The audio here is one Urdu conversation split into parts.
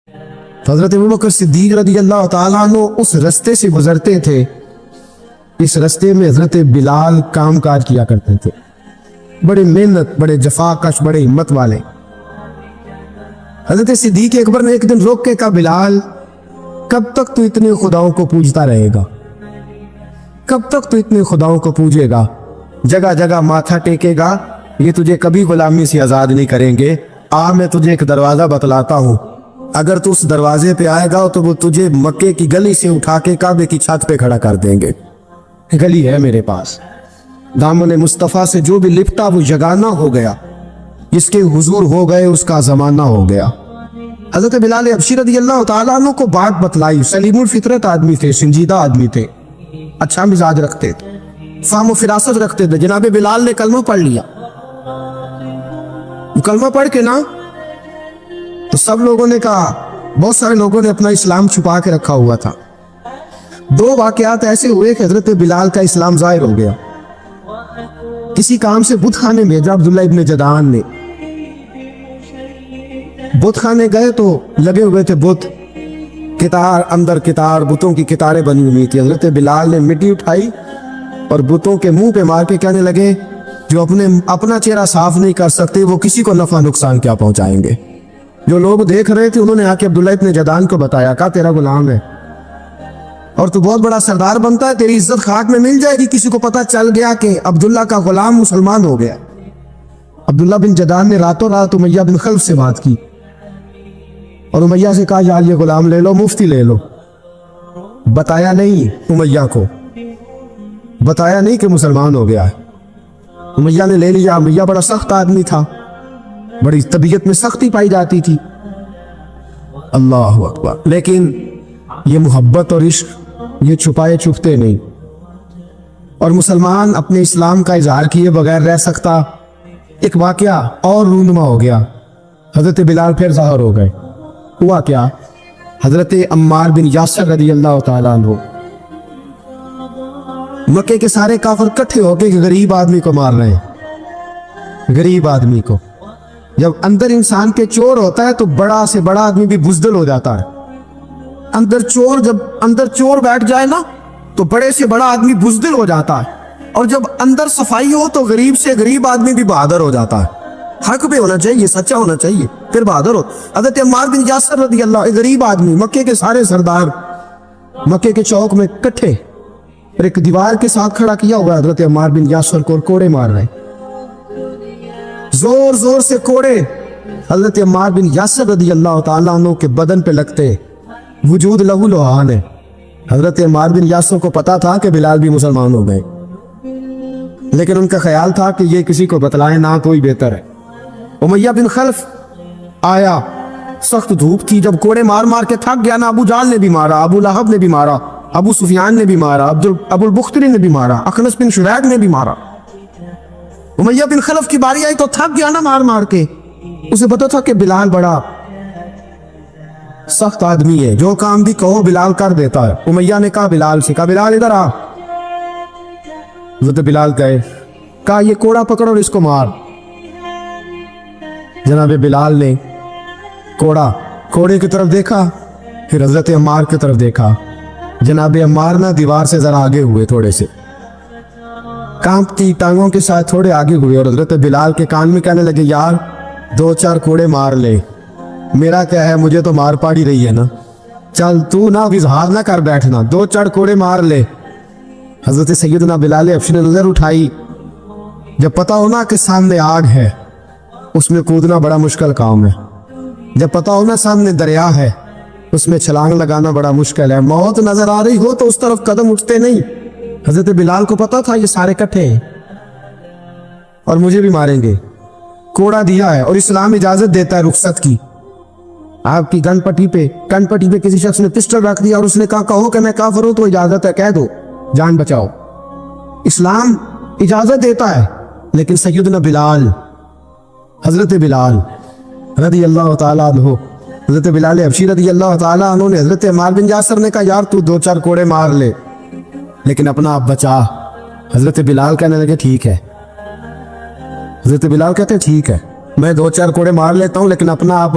تو حضرت ابو بکر صدیق رضی اللہ تعالیٰ عنہ اس رستے سے گزرتے تھے، اس رستے میں حضرت بلال کام کاج کیا کرتے تھے، بڑے محنت، بڑے جفاکش، بڑے ہمت والے۔ حضرت صدیق اکبر نے ایک دن روک کے کہا بلال کب تک تو اتنے خداؤں کو پوجتا رہے گا، کب تک تو اتنے خداؤں کو پوجے گا، جگہ جگہ ماتھا ٹیکے گا، یہ تجھے کبھی غلامی سے آزاد نہیں کریں گے۔ میں تجھے ایک دروازہ بتلاتا ہوں، اگر تو اس دروازے پہ آئے گا تو وہ تجھے مکے کی گلی سے اٹھا کے کعبے کی چھت پہ کھڑا کر دیں گے۔ گلی ہے میرے پاس، دامن مصطفیٰ سے جو بھی لپٹا وہ یگانہ ہو گیا، جس کے حضور ہو گئے اس کا زمانہ ہو گیا۔ حضرت بلال حبشی رضی اللہ تعالیٰ عنہ کو بات بتلائی، سلیم الفطرت آدمی تھے، سنجیدہ آدمی تھے، اچھا مزاج رکھتے تھے، فہم و فراست رکھتے تھے۔ جناب بلال نے کلمہ پڑھ لیا، کلمہ پڑھ کے نا تو سب لوگوں نے کہا، بہت سارے لوگوں نے اپنا اسلام چھپا کے رکھا ہوا تھا۔ دو واقعات ایسے ہوئے کہ حضرت بلال کا اسلام ظاہر ہو گیا۔ کسی کام سے بت خانے بھیجا عبداللہ ابن جدعان نے، بت خانے گئے تو لگے ہوئے تھے بت، کتار اندر کتار، بتوں کی کتاریں بنی ہوئی تھی۔ حضرت بلال نے مٹی اٹھائی اور بتوں کے منہ پہ مار کے کہنے لگے جو اپنا چہرہ صاف نہیں کر سکتے وہ کسی کو نفع نقصان کیا پہنچائیں گے۔ جو لوگ دیکھ رہے تھے انہوں نے آ کے عبداللہ ابن جدعان کو بتایا، کہا تیرا غلام ہے اور تو بہت بڑا سردار بنتا ہے، تیری عزت خاک میں مل جائے گی کسی کو پتہ چل گیا کہ عبداللہ کا غلام مسلمان ہو گیا۔ عبداللہ بن جدعان نے راتوں رات امیہ بن خلف سے بات کی اور امیہ سے کہا یار یہ غلام لے لو، مفتی لے لو۔ بتایا نہیں امیہ کو، بتایا نہیں کہ مسلمان ہو گیا ہے۔ امیہ نے لے لیا۔ امیہ بڑا سخت آدمی تھا، بڑی طبیعت میں سختی پائی جاتی تھی، اللہ اکبر، لیکن یہ محبت اور عشق یہ چھپائے چھپتے نہیں، اور مسلمان اپنے اسلام کا اظہار کیے بغیر رہ سکتا۔ ایک واقعہ اور رونما ہو گیا، حضرت بلال پھر ظاہر ہو گئے۔ ہوا کیا؟ حضرت عمار بن یاسر رضی اللہ تعالیٰ عنہ، مکے کے سارے کافر کٹھے ہو کے غریب آدمی کو مار رہے ہیں۔ غریب آدمی کو، جب اندر انسان کے چور ہوتا ہے تو بڑا سے بڑا آدمی بھی بزدل ہو جاتا ہے۔ جب اندر چور بیٹھ جائے نا تو بڑے سے بڑا آدمی بزدل ہو جاتا ہے، اور جب اندر صفائی ہو تو غریب سے غریب آدمی بھی بہادر ہو جاتا ہے۔ حق پہ ہونا چاہیے، سچا ہونا چاہیے، پھر بہادر ہو۔ حضرت عمار بن یاسر رضی اللہ، ایک غریب آدمی، مکے کے سارے سردار مکے کے چوک میں کٹھے، اور ایک دیوار کے ساتھ کھڑا کیا ہوا حضرت عمار بن یاسر کو، کوڑے مار رہے، زور زور سے کوڑے حضرت عمار بن یاسر رضی اللہ تعالیٰ عنہ کے بدن پہ لگتے، وجود لہو لہان ہے۔ حضرت عمار بن یاسر کو پتا تھا کہ بلال بھی مسلمان ہو گئے، لیکن ان کا خیال تھا کہ یہ کسی کو بتلائیں نہ تو ہی بہتر ہے۔ امیہ بن خلف آیا، سخت دھوپ تھی، جب کوڑے مار مار کے تھک گیا نا، ابو جہل نے بھی مارا، ابو لہب نے بھی مارا، ابو سفیان نے بھی مارا، ابو البختری نے بھی مارا، اخنس بن شریح نے بھی مارا۔ امیہ بن خلف کی باری آئی تو تھک گیا نا مار مار کے، اسے پتا تھا کہ بلال بڑا سخت آدمی ہے، جو کام بھی کہو بلال کر دیتا ہے۔ امیہ نے کہا بلال سے، کہا بلال ادھر آ۔ حضرت بلال گئے، کہا یہ کوڑا پکڑو اور اس کو مار۔ جناب بلال نے کوڑے کی طرف دیکھا، پھر حضرت عمار کی طرف دیکھا۔ جناب عمار نہ دیوار سے ذرا آگے ہوئے، تھوڑے سے کانپتی ٹانگوں کے ساتھ تھوڑے آگے ہوئے، اور حضرت بلال کے کان میں کہنے لگے یار 2-4 کوڑے مار لے، میرا کیا ہے، مجھے تو مار پاڑی رہی ہے نا، چل تو نہ اظہار نہ کر بیٹھنا، 2-4 کوڑے مار لے۔ حضرت سیدنا بلال حبشی نے نظر اٹھائی، جب پتا ہونا کہ سامنے آگ ہے اس میں کودنا بڑا مشکل کام ہے، جب پتا ہونا سامنے دریا ہے اس میں چھلانگ لگانا بڑا مشکل ہے، موت نظر آ رہی ہو تو اس طرف قدم اٹھتے نہیں۔ حضرت بلال کو پتا تھا یہ سارے کٹھے ہیں اور مجھے بھی ماریں گے، کوڑا دیا ہے، اور اسلام اجازت دیتا ہے رخصت کی۔ آپ کی کن پٹی پہ کسی شخص نے پسٹل رکھ دیا اور اس نے کہا کہو کہ میں کافر ہوں تو اجازت ہے، کہہ دو، جان بچاؤ، اسلام اجازت دیتا ہے۔ لیکن سیدنا بلال، حضرت بلال رضی اللہ تعالیٰ عنہ، حضرت بلال حبشی رضی اللہ تعالیٰ عنہ نے حضرت عمار بن یاسر نے کہا یار تو 2-4 کوڑے مار لے لیکن اپنا آپ بچا۔ حضرت بلال کہنے لگے ٹھیک ہے، حضرت بلال کہتے ہیں ٹھیک ہے، میں 2-4 کوڑے مار لیتا ہوں لیکن اپنا آپ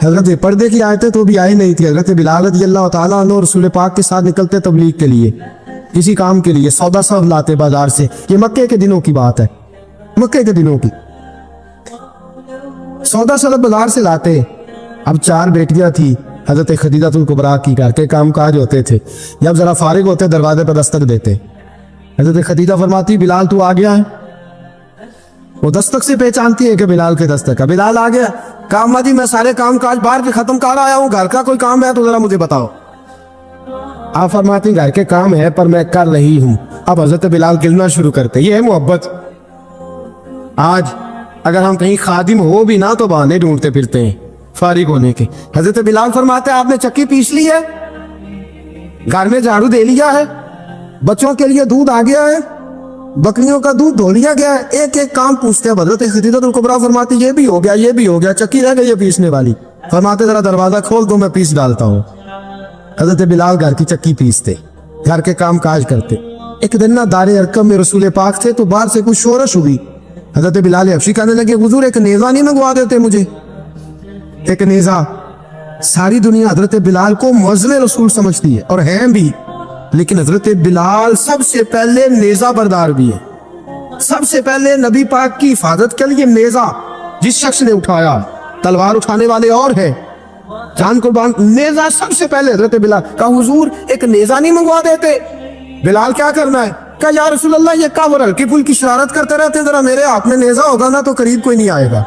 حضرت پردے کی آیتیں تو بھی آئی نہیں تھی. حضرت بلال رضی اللہ تعالیٰ عنہ رسول پاک کے ساتھ نکلتے تبلیغ کے لیے, کسی کام کے لیے, سودا سب لاتے بازار سے. یہ مکے کے دنوں کی بات ہے, مکے کے دنوں کی. سودا سب بازار سے لاتے. اب 4 بیٹیاں تھی حضرت خدیجہ الکبریٰ کی, گھر کے کام کاج ہوتے تھے. جب ذرا فارغ ہوتے دروازے پر دستک دیتے. حضرت خدیجہ فرماتی بلال تو آ گیا ہے. وہ دستک سے پہچانتی ہے کہ بلال کے دستک ہے. بلال آ گیا, کام جی میں سارے کام کاج باہر کے ختم کر آیا ہوں, گھر کا کوئی کام ہے تو ذرا مجھے بتاؤ. آپ فرماتی گھر کے کام ہے پر میں کر رہی ہوں. اب حضرت بلال گلنا شروع کرتے. یہ ہے محبت. آج اگر ہم کہیں خادم ہو بھی نہ تو بہانے ڈھونڈتے پھرتے ہیں فارغ ہونے کے. حضرت بلال فرماتے ہیں آپ نے چکی پیس لی ہے, گھر میں جھاڑو دے لیا ہے, بچوں کے لیے دودھ آ گیا ہے, بکریوں کا دودھ دھو لیا گیا ہے. ایک ایک کام پوچھتے ہیں. حضرت خدیجہ الکبریٰ فرماتی یہ بھی ہو گیا, یہ بھی ہو گیا, چکی رہ گئی یہ پیسنے والی. فرماتے ذرا دروازہ کھول دو میں پیس ڈالتا ہوں. حضرت بلال گھر کی چکی پیستے, گھر کے کام کاج کرتے. ایک دن نہ دار ارقم میں رسول پاک تھے تو باہر سے کچھ شورش ہوئی. حضرت بلال حبشی کہنے لگے حضور ایک نیزہ نہیں منگوا دیتے مجھے, ایک نیزہ. ساری دنیا حضرت بلال کو معزز رسول سمجھتی ہے اور ہیں بھی, لیکن حضرت بلال سب سے پہلے نیزہ بردار بھی ہے. سب سے پہلے نبی پاک کی حفاظت کے لیے نیزہ جس شخص نے اٹھایا, تلوار اٹھانے والے اور ہیں, جان قربان, نیزہ سب سے پہلے حضرت بلال. کہا حضور ایک نیزہ نہیں منگوا دیتے. بلال کیا کرنا ہے؟ کہا یا رسول اللہ یہ کافر ہلکی پھلکی شرارت کرتے رہتے ہیں, ذرا میرے ہاتھ میں نیزہ ہوگا نا تو قریب کوئی نہیں آئے گا.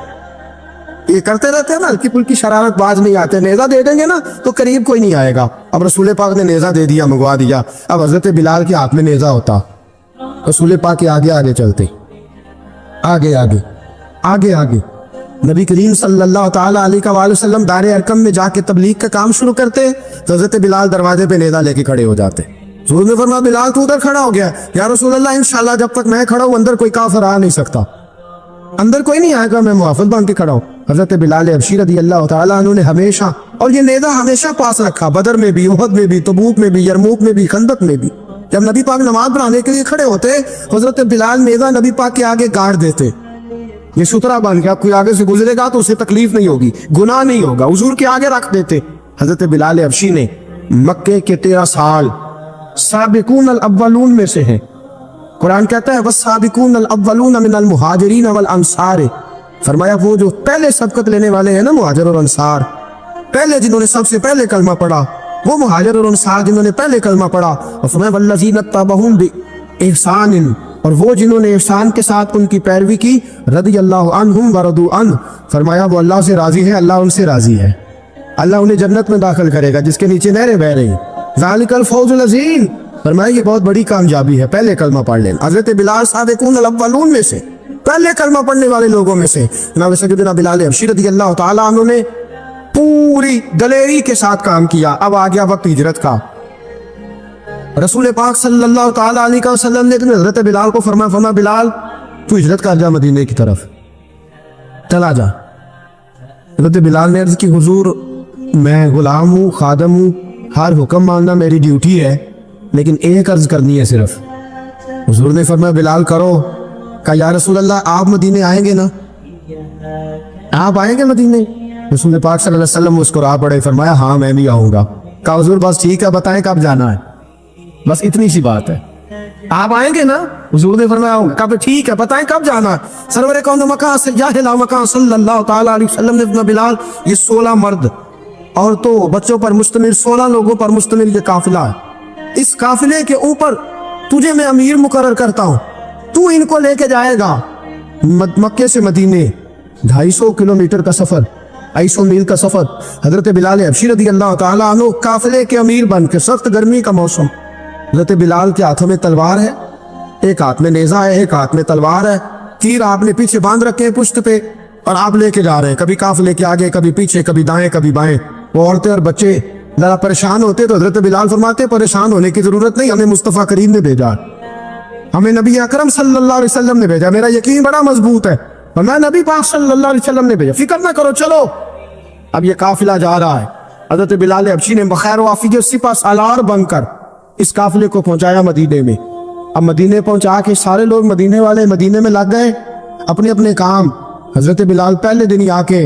یہ کرتے رہتے ہیں نا ہلکی پھلکی شرارت, باز نہیں آتے. نیزہ دے دیں گے نا تو قریب کوئی نہیں آئے گا. اب رسول پاک نے نیزہ دے دیا, منگوا دیا. اب حضرت بلال کے ہاتھ میں نیزہ ہوتا, رسول پاک کے آگے آگے چلتے, آگے آگے آگے آگے. نبی کریم صلی اللہ تعالیٰ علیہ وآلہ وسلم دار ارقم میں جا کے تبلیغ کا کام شروع کرتے تو حضرت بلال دروازے پہ نیزہ لے کے کھڑے ہو جاتے. حضور نے فرمایا بلال تو ادھر کھڑا ہو گیا. یا رسول اللہ انشاءاللہ جب تک میں کھڑا ہوں اندر کوئی کافر آ نہیں سکتا, اندر کوئی نہیں آئے گا, میں محافظ بن کے کھڑا ہوں. حضرت بلال حبشی رضی اللہ تعالیٰ عنہ نے ہمیشہ, اور یہ نیزہ ہمیشہ پاس رکھا, بدر میں بھی, احد میں بھی, تبوک میں بھی, یرموک میں بھی, خندق میں بھی. جب نبی پاک نماز پڑھانے کے لیے کھڑے ہوتے حضرت بلال نیزہ نبی پاک کے آگے گاڑ دیتے. یہ سترا بن گیا, کوئی آگے سے گزرے گا تو اسے تکلیف نہیں ہوگی, گناہ نہیں ہوگا, حضور کے آگے رکھ دیتے. حضرت بلال حبشی نے مکے کے 13 سال سابقون الاولون میں سے ہیں. قرآن کہتا ہے والسابقون الاولون من المہاجرین والانصار. فرمایا وہ جو پہلے سبقت لینے والے ہیں نا مہاجر اور انصار, پہلے جنہوں نے سب سے پہلے کلمہ پڑھا وہ مہاجر اور انصار جنہوں نے پہلے کلمہ پڑھا. اور فرمایا والذین اتبعوہم بإحسان, اور وہ جنہوں نے احسان کے ساتھ ان کی پیروی کی, رضی اللہ عنہم ورضوا عنہ. فرمایا وہ اللہ سے راضی ہے, اللہ ان سے راضی ہے. اللہ انہیں جنت میں داخل کرے گا جس کے نیچے نہریں بہ رہی ہیں. ذالک الفوز العظیم. فرمایا یہ بہت بڑی کامیابی ہے پہلے کلمہ پڑھ لینا. حضرت بلال سابقون الاولون میں سے, پہلے کلمہ پڑھنے والے لوگوں میں سے. جناب سیدنا بلال حبشی رضی اللہ تعالیٰ عنہ نے پوری دلیری کے ساتھ کام کیا. اب آ گیا وقت ہجرت کا. رسول پاک صلی اللہ تعالیٰ علیہ وسلم نے حضرت بلال کو فرمایا بلال تو ہجرت کر جا مدینے کی طرف, چلا جا. حضرت بلال نے عرض کی حضور میں غلام ہوں, خادم ہوں, ہر حکم ماننا میری ڈیوٹی ہے, لیکن ایک عرض کرنی ہے صرف. حضور نے فرمایا بلال کرو. کہا یا رسول اللہ آپ مدینے آئیں گے نا, آپ آئیں گے مدینے؟ رسول پاک صلی اللہ علیہ وسلم مسکرا پڑے, فرمایا ہاں میں بھی آؤں گا. کہا حضور بس ٹھیک ہے بتائیں کب جانا ہے, بس اتنی سی بات ہے, آپ آئیں گے نا؟ حضور نے فرمایا آؤں گا. کہا ٹھیک ہے بتائیں کب جانا ہے. سرور کون مکان سیاہ لا مکان صلی اللہ تعالیٰ علیہ وسلم نے فرمایا بلال یہ 16 مرد عورتوں بچوں پر مشتمل 16 لوگوں پر مشتمل یہ قافلہ ہے. اس قافلے کے اوپر تجھے میں امیر مقرر کرتا ہوں, تو ان کو لے کے جائے گا مکے سے مدینے 250 کلومیٹر کا سفر, 250 میل کا سفر. حضرت بلال حبشی رضی اللہ تعالیٰ عنہ قافلے کے امیر بن کے, سخت گرمی کا موسم, حضرت بلال کے ہاتھوں میں تلوار ہے, ایک ہاتھ میں نیزہ ہے, ایک ہاتھ میں تلوار ہے, تیر آپ نے پیچھے باندھ رکھے ہیں پشت پہ, اور آپ لے کے جا رہے ہیں کبھی قافلے کے آگے, کبھی پیچھے, کبھی دائیں کبھی بائیں. وہ عورتیں اور بچے ذرا پریشان ہوتے تو حضرت بلال فرماتے پریشان ہونے کی ضرورت نہیں, ہمیں مصطفیٰ کریم نے بھیجا, ہمیں نبی اکرم صلی اللہ علیہ وسلم نے بھیجا, میرا یقین بڑا مضبوط ہے, اور میں نبی پاک صلی اللہ علیہ وسلم نے بھیجا, فکر نہ کرو چلو. اب یہ قافلہ جا رہا ہے. حضرت بلال حبشی نے بخیر و عافیت سپہ سالار بن کر اس قافلے کو پہنچایا مدینے میں. اب مدینے پہنچا کے سارے لوگ مدینے والے مدینے میں لگ گئے اپنے اپنے کام. حضرت بلال پہلے دن ہی آ کے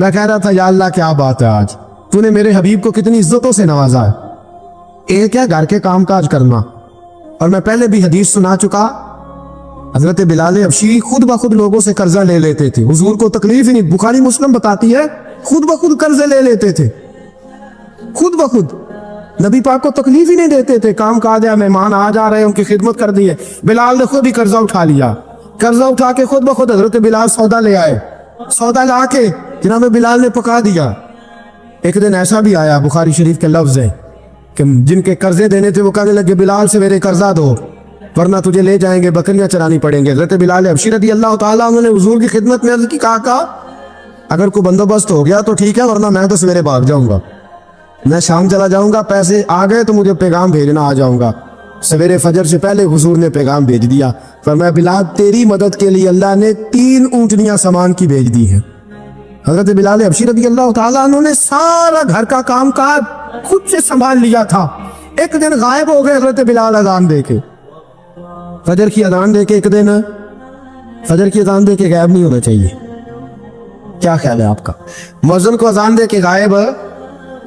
میں کہہ رہا تھا یا اللہ کیا بات ہے، آج تو نے میرے حبیب کو کتنی عزتوں سے نوازا ہے۔ ایک ہے گھر کے کام کاج کرنا، اور میں پہلے بھی حدیث سنا چکا، حضرت بلال حبشی خود بخود لوگوں سے قرضہ لے لیتے تھے، حضور کو تکلیف ہی نہیں، بخاری مسلم بتاتی ہے خود بخود قرضے لے لیتے تھے، خود بخود نبی پاک کو تکلیف ہی نہیں دیتے تھے۔ کام کاج ہے، مہمان آ جا رہے ہیں، ان کی خدمت کر دی ہے، بلال نے خود ہی قرضہ اٹھا لیا، قرضہ اٹھا کے خود بخود حضرت بلال سودا لے آئے، سودا لا کے جناب بلال نے پکا دیا۔ ایک دن ایسا بھی آیا، بخاری شریف کے لفظ ہے کہ جن کے قرضے دینے تھے وہ کہنے لگے بلال سے میرے قرضہ دو ورنہ تجھے لے جائیں گے، بکریاں چرانی پڑیں گے۔ حضرت بلال حبشی رضی اللہ تعالیٰ انہوں نے حضور کی خدمت میں عرض کی، کہا اگر کوئی بندوبست ہو گیا تو ٹھیک ہے، ورنہ میں تو سویرے بھاگ جاؤں گا، میں شام چلا جاؤں گا، پیسے آ گئے تو مجھے پیغام بھیجنا، آ جاؤں گا۔ سویرے فجر سے پہلے حضور نے پیغام بھیج دیا، فرمایا بلال تیری مدد کے لیے اللہ نے 3 اونٹنیاں سامان کی بھیج دی ہیں۔ حضرت بلال حبشی رضی اللہ تعالیٰ انہوں نے سارا گھر کا کام کاج خود سے سنبھال لیا تھا۔ ایک دن غائب ہو گئے حضرت بلال اذان دے کے، فجر کی اذان دے کے، ایک دن فجر کی اذان دے کے غائب نہیں ہونا چاہیے، کیا خیال ہے آپ کا؟ مؤذن کو اذان دے کے غائب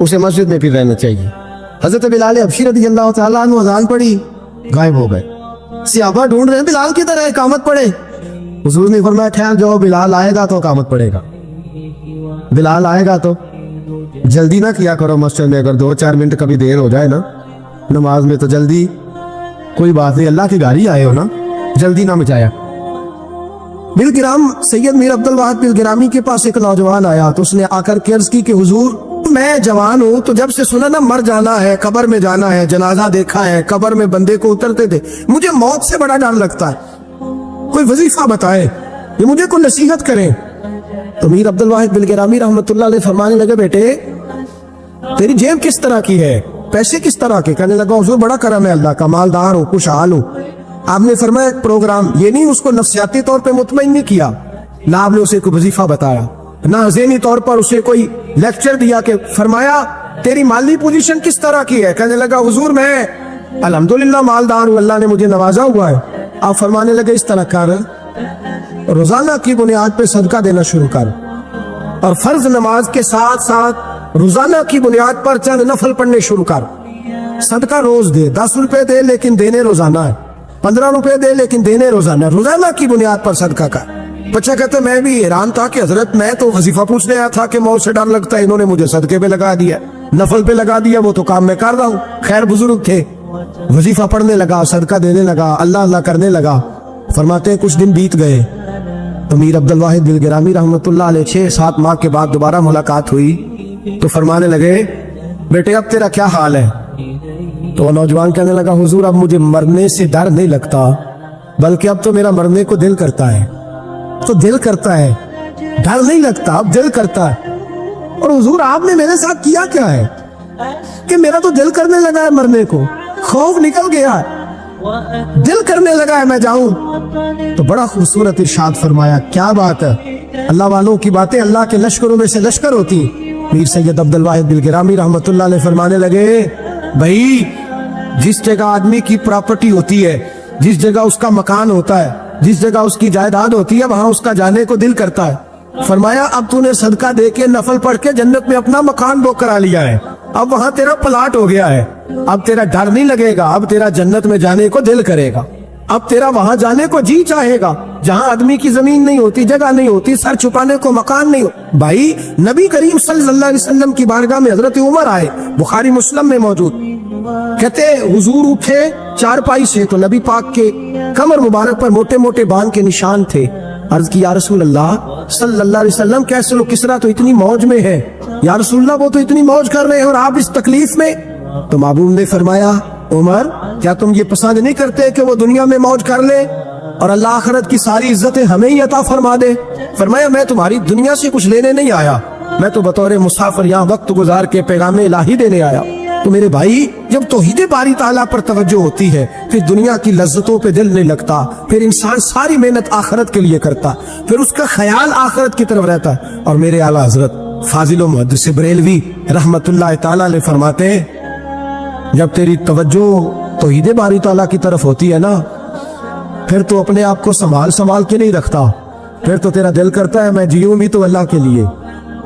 اسے مسجد میں پھر رہنا چاہیے۔ حضرت بلال حبشی رضی اللہ تعالیٰ عنہ اذان پڑھی، غائب ہو گئے، صحابہ ڈھونڈ رہے ہیں بلال کی طرح اقامت پڑھے، حضور نے فرمایا ٹھہر جاؤ، بلال آئے گا تو اقامت پڑھے گا، بلال آئے گا تو جلدی نہ کیا کرو مسجد میں، اگر 2-4 منٹ کبھی دیر ہو جائے نا نماز میں تو جلدی کوئی بات نہیں، اللہ کی گاڑی آئے ہو نا، جلدی نہ مچایا۔ بالگرام سید میر عبد الواحد بالگرامی کے پاس ایک نوجوان آیا تو اس نے آ کر کے عرض کی کہ حضور میں جوان ہوں تو جب سے سنا نا مر جانا ہے، قبر میں جانا ہے، جنازہ دیکھا ہے، قبر میں بندے کو اترتے تھے، مجھے موت سے بڑا ڈر لگتا ہے، کوئی وظیفہ بتائے، یہ مجھے کوئی نصیحت کرے۔ تو میر عبد الواحد بالگرامی رحمۃ اللہ علیہ فرمانے لگے بیٹے تیری جیب کس طرح کی ہے، پیسے کس طرح کے؟ کہنے لگا حضور بڑا کرم ہے اللہ کا، مالدار ہوں، خوشحال ہوں۔ آپ نے فرمایا ایک پروگرام، یہ نہیں اس کو نفسیاتی طور پہ مطمئن نہیں کیا، نہ آپ نے اسے کوئی وظیفہ بتایا، نہ ذہنی طور پر اسے کوئی لیکچر دیا، کہ فرمایا تیری مالی پوزیشن کس طرح کی ہے؟ کہنے لگا حضور میں الحمدللہ مالدار ہوں، اللہ نے مجھے نوازا ہوا ہے۔ آپ فرمانے لگے اس طرح کر، روزانہ کی بنیاد پہ صدقہ دینا شروع کر، اور فرض نماز کے ساتھ ساتھ روزانہ کی بنیاد پر چند نفل پڑھنے شروع کر، صدقہ روز دے، 10 روپے دے لیکن دینے روزانہ ہے، 15 روپے دے لیکن دینے روزانہ، روزانہ کی بنیاد پر صدقہ کر۔ بچہ کہتا میں بھی حیران تھا کہ حضرت میں تو وظیفہ پوچھنے آیا تھا کہ موت سے ڈر لگتا ہے، انہوں نے مجھے صدقے پہ لگا دیا، نفل پہ لگا دیا، وہ تو کام میں کر رہا ہوں۔ خیر بزرگ تھے، وظیفہ پڑھنے لگا، صدقہ دینے لگا، اللہ اللہ کرنے لگا۔ فرماتے ہیں کچھ دن بیت گئے تو میر عبد الواحد بالگرامی رحمۃ اللہ علیہ 6-7 ماہ کے بعد دوبارہ ملاقات ہوئی تو فرمانے لگے بیٹے اب تیرا کیا حال ہے؟ تو نوجوان کہنے لگا حضور اب مجھے مرنے سے ڈر نہیں لگتا، بلکہ اب تو میرا مرنے کو دل کرتا ہے، تو دل کرتا ہے، ڈر نہیں لگتا، اب دل کرتا ہے۔ اور حضور آپ نے میرے ساتھ کیا کیا ہے کہ میرا تو دل کرنے لگا ہے مرنے کو، خوف نکل گیا ہے، دل کرنے لگا ہے میں جاؤں۔ تو بڑا خوبصورت ارشاد فرمایا، کیا بات ہے، اللہ والوں کی باتیں اللہ کے لشکروں میں سے لشکر ہوتی۔ میر سید عبد الواحد بالگرامی رحمۃ اللہ علیہ فرمانے لگے بھائی جس جگہ آدمی کی پراپرٹی ہوتی ہے، جس جگہ اس کا مکان ہوتا ہے، جس جگہ اس کی جائیداد ہوتی ہے، وہاں اس کا جانے کو دل کرتا ہے۔ فرمایا اب تو نے صدقہ دے کے نفل پڑھ کے جنت میں اپنا مکان بک کرا لیا ہے، اب وہاں تیرا پلاٹ ہو گیا ہے، اب تیرا ڈر نہیں لگے گا، اب تیرا جنت میں جانے کو دل کرے گا، اب تیرا وہاں جانے کو جی چاہے گا جہاں آدمی کی زمین نہیں ہوتی، جگہ نہیں ہوتی، سر چھپانے کو مکان نہیں ہوتا۔ بھائی نبی کریم صلی اللہ علیہ وسلم کی بارگاہ میں حضرت عمر آئے، بخاری مسلم میں موجود، کہتے حضور اٹھے چارپائی سے تو نبی پاک کے کمر مبارک پر موٹے موٹے بان کے نشان تھے۔ عرض کی یا رسول اللہ صلی اللہ علیہ وسلم کیسے لو کسرا تو اتنی موج میں ہے، یا رسول اللہ وہ تو اتنی موج کر رہے ہیں اور آپ اس تکلیف میں۔ تو محبوب نے فرمایا عمر کیا تم یہ پسند نہیں کرتے کہ وہ دنیا میں موج کر لے اور اللہ آخرت کی ساری عزتیں ہمیں ہی عطا فرما دے؟ فرمایا میں تمہاری دنیا سے کچھ لینے نہیں آیا، میں تو بطور مسافر یہاں وقت گزار کے پیغام الہی دینے آیا۔ تو میرے بھائی جب توحید باری تعالیٰ پر توجہ ہوتی ہے پھر دنیا کی لذتوں پہ دل نہیں لگتا، پھر انسان ساری محنت آخرت کے لیے کرتا، پھر اس کا خیال آخرت کی طرف رہتا ہے۔ اور میرے اعلیٰ حضرت فاضل و محدث بریلوی رحمت اللہ تعالیٰ علیہ فرماتے ہیں جب تیری توجہ توحید باری تعالیٰ کی طرف ہوتی ہے نا پھر تو اپنے آپ کو سنبھال کے نہیں رکھتا، پھر تو تیرا دل کرتا ہے میں جیوں بھی تو اللہ کے لیے،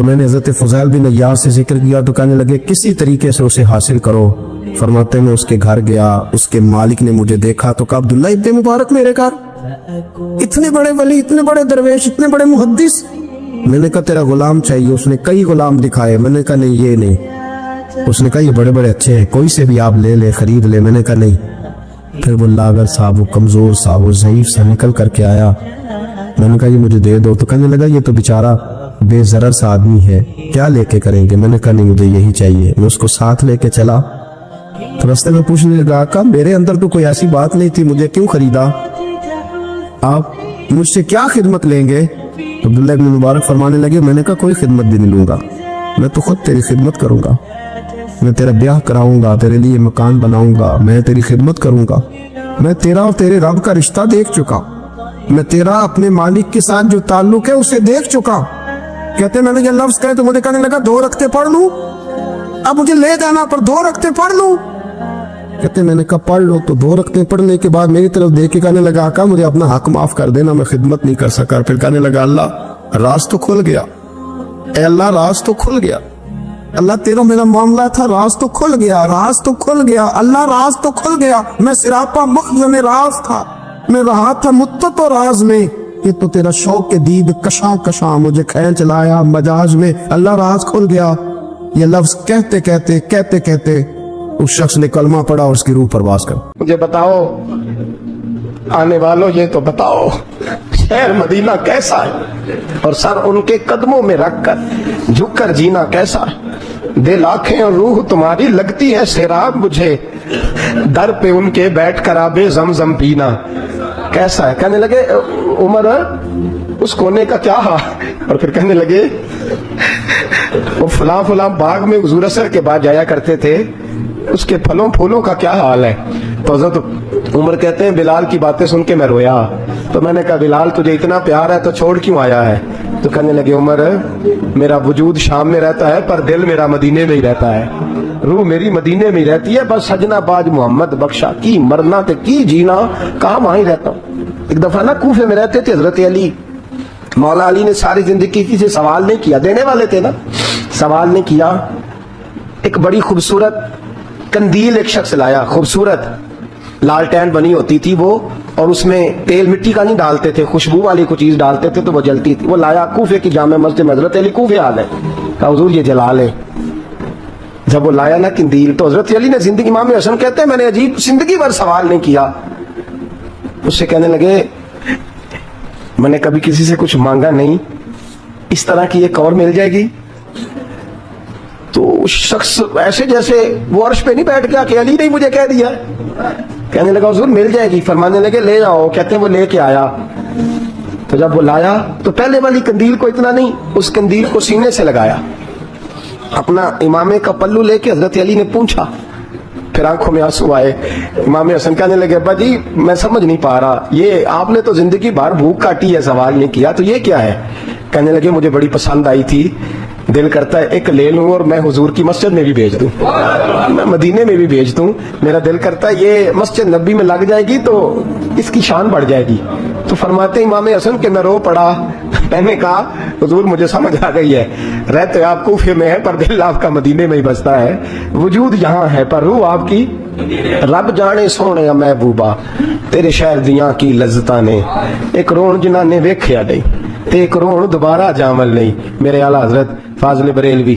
تو میں نے حضرت فضیل بن عیاض سے ذکر کیا تو کہنے لگے کسی طریقے سے اسے حاصل کرو. فرماتے میں اس کے گھر گیا, اس کے مالک نے مجھے دیکھا تو کہا عبداللہ ابن مبارک میرے گھر, اتنے بڑے ولی, اتنے بڑے درویش, اتنے بڑے محدث. میں نے کہا تیرا غلام چاہیے. اس نے کئی غلام دکھائے. میں نے کہا نہیں یہ نہیں. اس نے کہا یہ بڑے بڑے اچھے ہیں, کوئی سے بھی آپ لے لے, خرید لے. میں نے کہا نہیں. پھر وہ لاغر صاحب, وہ کمزور صاحب, وہ ضعیف سا نکل کر کے آیا. میں نے کہا یہ مجھے دے دو. تو کہنے لگا یہ تو بیچارہ بے ضرر سا آدمی ہے, کیا لے کے کریں گے. میں نے کہا نہیں مجھے یہی چاہیے. میں اس کو ساتھ لے کے چلا. تو رستے میں پوچھنے لگا کہ میرے اندر تو کوئی ایسی بات نہیں تھی, مجھے کیوں خریدا, آپ مجھ سے کیا خدمت لیں گے. تو عبداللہ ابن مبارک فرمانے لگے میں نے کہا کوئی خدمت بھی نہیں لوں گا, میں تو خود تیری خدمت کروں گا. میں تیرا بیاہ کراؤں گا, تیرے لیے مکان بناؤں گا, میں تیری خدمت کروں گا. میں تیرا اور تیرے رب کا رشتہ دیکھ چکا, میں تیرا اپنے مالک کے ساتھ جو تعلق ہے اسے دیکھ چکا. کہتے میں نے یہ لفظ کہے تو مجھے کہنے لگا 2 رکعتیں پڑھ لوں, اب مجھے لے جانا پر 2 رکعتیں پڑھ لوں. کہتے میں نے کہا پڑھ لو. تو 2 رکعتیں پڑھنے کے بعد میری طرف دیکھ کے کہنے لگا آقا مجھے اپنا حق معاف کر دینا, میں خدمت نہیں کر سکا. پھر کہنے لگا اللہ راز تو کھل گیا, اے اللہ راز تو کھل گیا, اللہ تیرا میرا معاملہ تھا, راز تو کھل گیا, راز تو کھل گیا, اللہ راز تو کھل گیا. میں سراپا مخزن راز تھا, میں رہا تھا مدت و راز میں, یہ تو تیرا شوق کے دید کشاں کشاں مجھے کھینچ لایا مجاز میں. اللہ راز کھل گیا. یہ لفظ کہتے کہتے اس شخص نے کلمہ پڑھا اور اس کی روح پرواز کر. مجھے بتاؤ آنے والوں, یہ تو بتاؤ شہر مدینہ کیسا ہے, اور سر ان کے قدموں میں رکھ کر جھک کر جینا کیسا ہے. دل آنکھیں اور روح تمہاری لگتی ہے سیراب مجھے, در پہ ان کے بیٹھ کر آبے زمزم پینا کیسا ہے. کہنے لگے عمر اس کونے کا کیا حال, اور پھر کہنے لگے وہ فلاں فلاں باغ میں حضور اثر کے بعد جایا کرتے تھے, اس کے پھلوں پھولوں کا کیا حال ہے. تو حضرت عمر کہتے ہیں بلال کی باتیں سن کے میں رویا. تو میں نے کہا بلال تجھے اتنا پیار ہے تو چھوڑ کیوں آیا ہے. تو کہنے لگے عمر میرا وجود شام میں رہتا ہے پر دل میرا مدینے میں ہی رہتا ہے, روح میری مدینے میں ہی رہتی ہے. بس سجنا باج محمد بخشا کی مرنا تے کی جینا, کہاں وہاں ہی رہتا ہوں. ایک دفعہ نا کوفے میں رہتے تھے حضرت علی, مولا علی نے ساری زندگی کسی سے سوال نہیں کیا, دینے والے تھے نا, سوال نہیں کیا. ایک بڑی خوبصورت کندیل ایک شخص لایا, خوبصورت لالٹین بنی ہوتی تھی وہ, اور اس میں تیل مٹی کا نہیں ڈالتے تھے, خوشبو والی کوئی چیز ڈالتے تھے تو وہ جلتی تھی. وہ لایا کوفے کی جامع مسجد میں, حضرت علی کوفے آ گئے, کہا حضور یہ جلا لے. جب وہ لایا نا کندیل تو حضرت علی نے زندگی, امام حسن کہتے ہیں میں نے عجیب زندگی بھر سوال نہیں کیا. اس سے کہنے لگے میں نے کبھی کسی سے کچھ مانگا نہیں, اس طرح کی ایک اور مل جائے گی. تو اس شخص ایسے جیسے وہ عرش پہ نہیں بیٹھ گیا کہ علی نے مجھے کہہ دیا. کہنے لگا حضور مل جائے گی. فرمانے لگے لے جاؤ. کہتے ہیں وہ لے کے آیا. تو جب وہ لایا تو پہلے والی کندیل کو اتنا نہیں, اس کندیل کو سینے سے لگایا, اپنا امامے کا پلو لے کے حضرت علی نے پوچھا. پھر آنکھوں میں آنسو آئے. امام حسن کہنے لگے ابا جی میں سمجھ نہیں پا رہا, یہ آپ نے تو زندگی بھر بھوک کاٹی ہے, سوال نہیں کیا, تو یہ کیا ہے. کہنے لگے مجھے بڑی پسند آئی تھی, دل کرتا ہے ایک لے لوں اور میں حضور کی مسجد میں بھی بھیج دوں, میں مدینے میں بھی بھیج دوں. میرا دل کرتا ہے یہ مسجد نبی میں لگ جائے گی تو اس کی شان بڑھ جائے گی. تو فرماتے امام حسن کہ میں رو پڑا. میں نے کہا حضور مجھے سمجھ آ گئی ہے, رہتے آپ کوفے میں ہے پر دل آپ کا مدینے میں ہی بستا ہے, وجود یہاں ہے پر روح آپ کی. رب جانے سونے محبوبہ تیرے شہر دیاں کی لذتاں نے, ایک رون جنہاں نے ویکھیا نہیں تے ایک رون دوبارہ جامل نہیں. میرے اعلیٰ حضرت فاضل بریلوی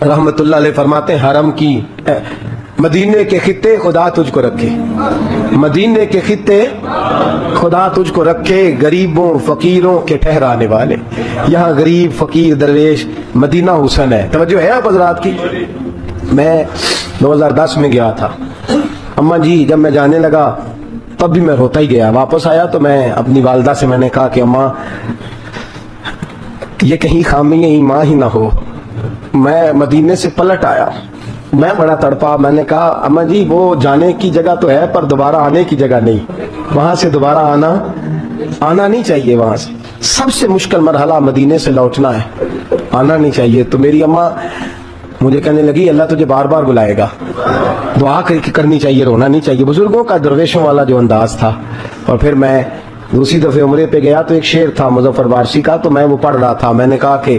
رحمت اللہ علیہ فرماتے ہیں حرم کی مدینے کے خطے خدا تجھ کو رکھے, مدینے کے خطے خدا تجھ کو رکھے, غریبوں فقیروں کے ٹھہرانے والے. یہاں غریب فقیر درویش مدینہ حسن ہے. توجہ ہے آپ حضرات کی. میں 2010 میں گیا تھا, اماں جی جب میں جانے لگا تب بھی میں روتا ہی گیا. واپس آیا تو میں اپنی والدہ سے میں نے کہا کہ اماں یہ کہیں خامی ایمان ہی نہ ہو. میں مدینے سے پلٹ آیا, میں بڑا تڑپا. میں نے کہا اماں جی وہ جانے کی جگہ تو ہے پر دوبارہ آنے کی جگہ نہیں, وہاں سے دوبارہ آنا نہیں چاہیے. وہاں سے سب سے مشکل مرحلہ مدینے سے لوٹنا ہے, آنا نہیں چاہیے. تو میری اماں مجھے کہنے لگی اللہ تجھے بار بار بلائے گا, دعا کرنی چاہیے, رونا نہیں چاہیے. بزرگوں کا درویشوں والا جو انداز تھا. اور پھر میں دوسری دفعہ عمرے پہ گیا تو ایک شعر تھا مظفر وارسی کا, تو میں وہ پڑھ رہا تھا. میں نے کہا کہ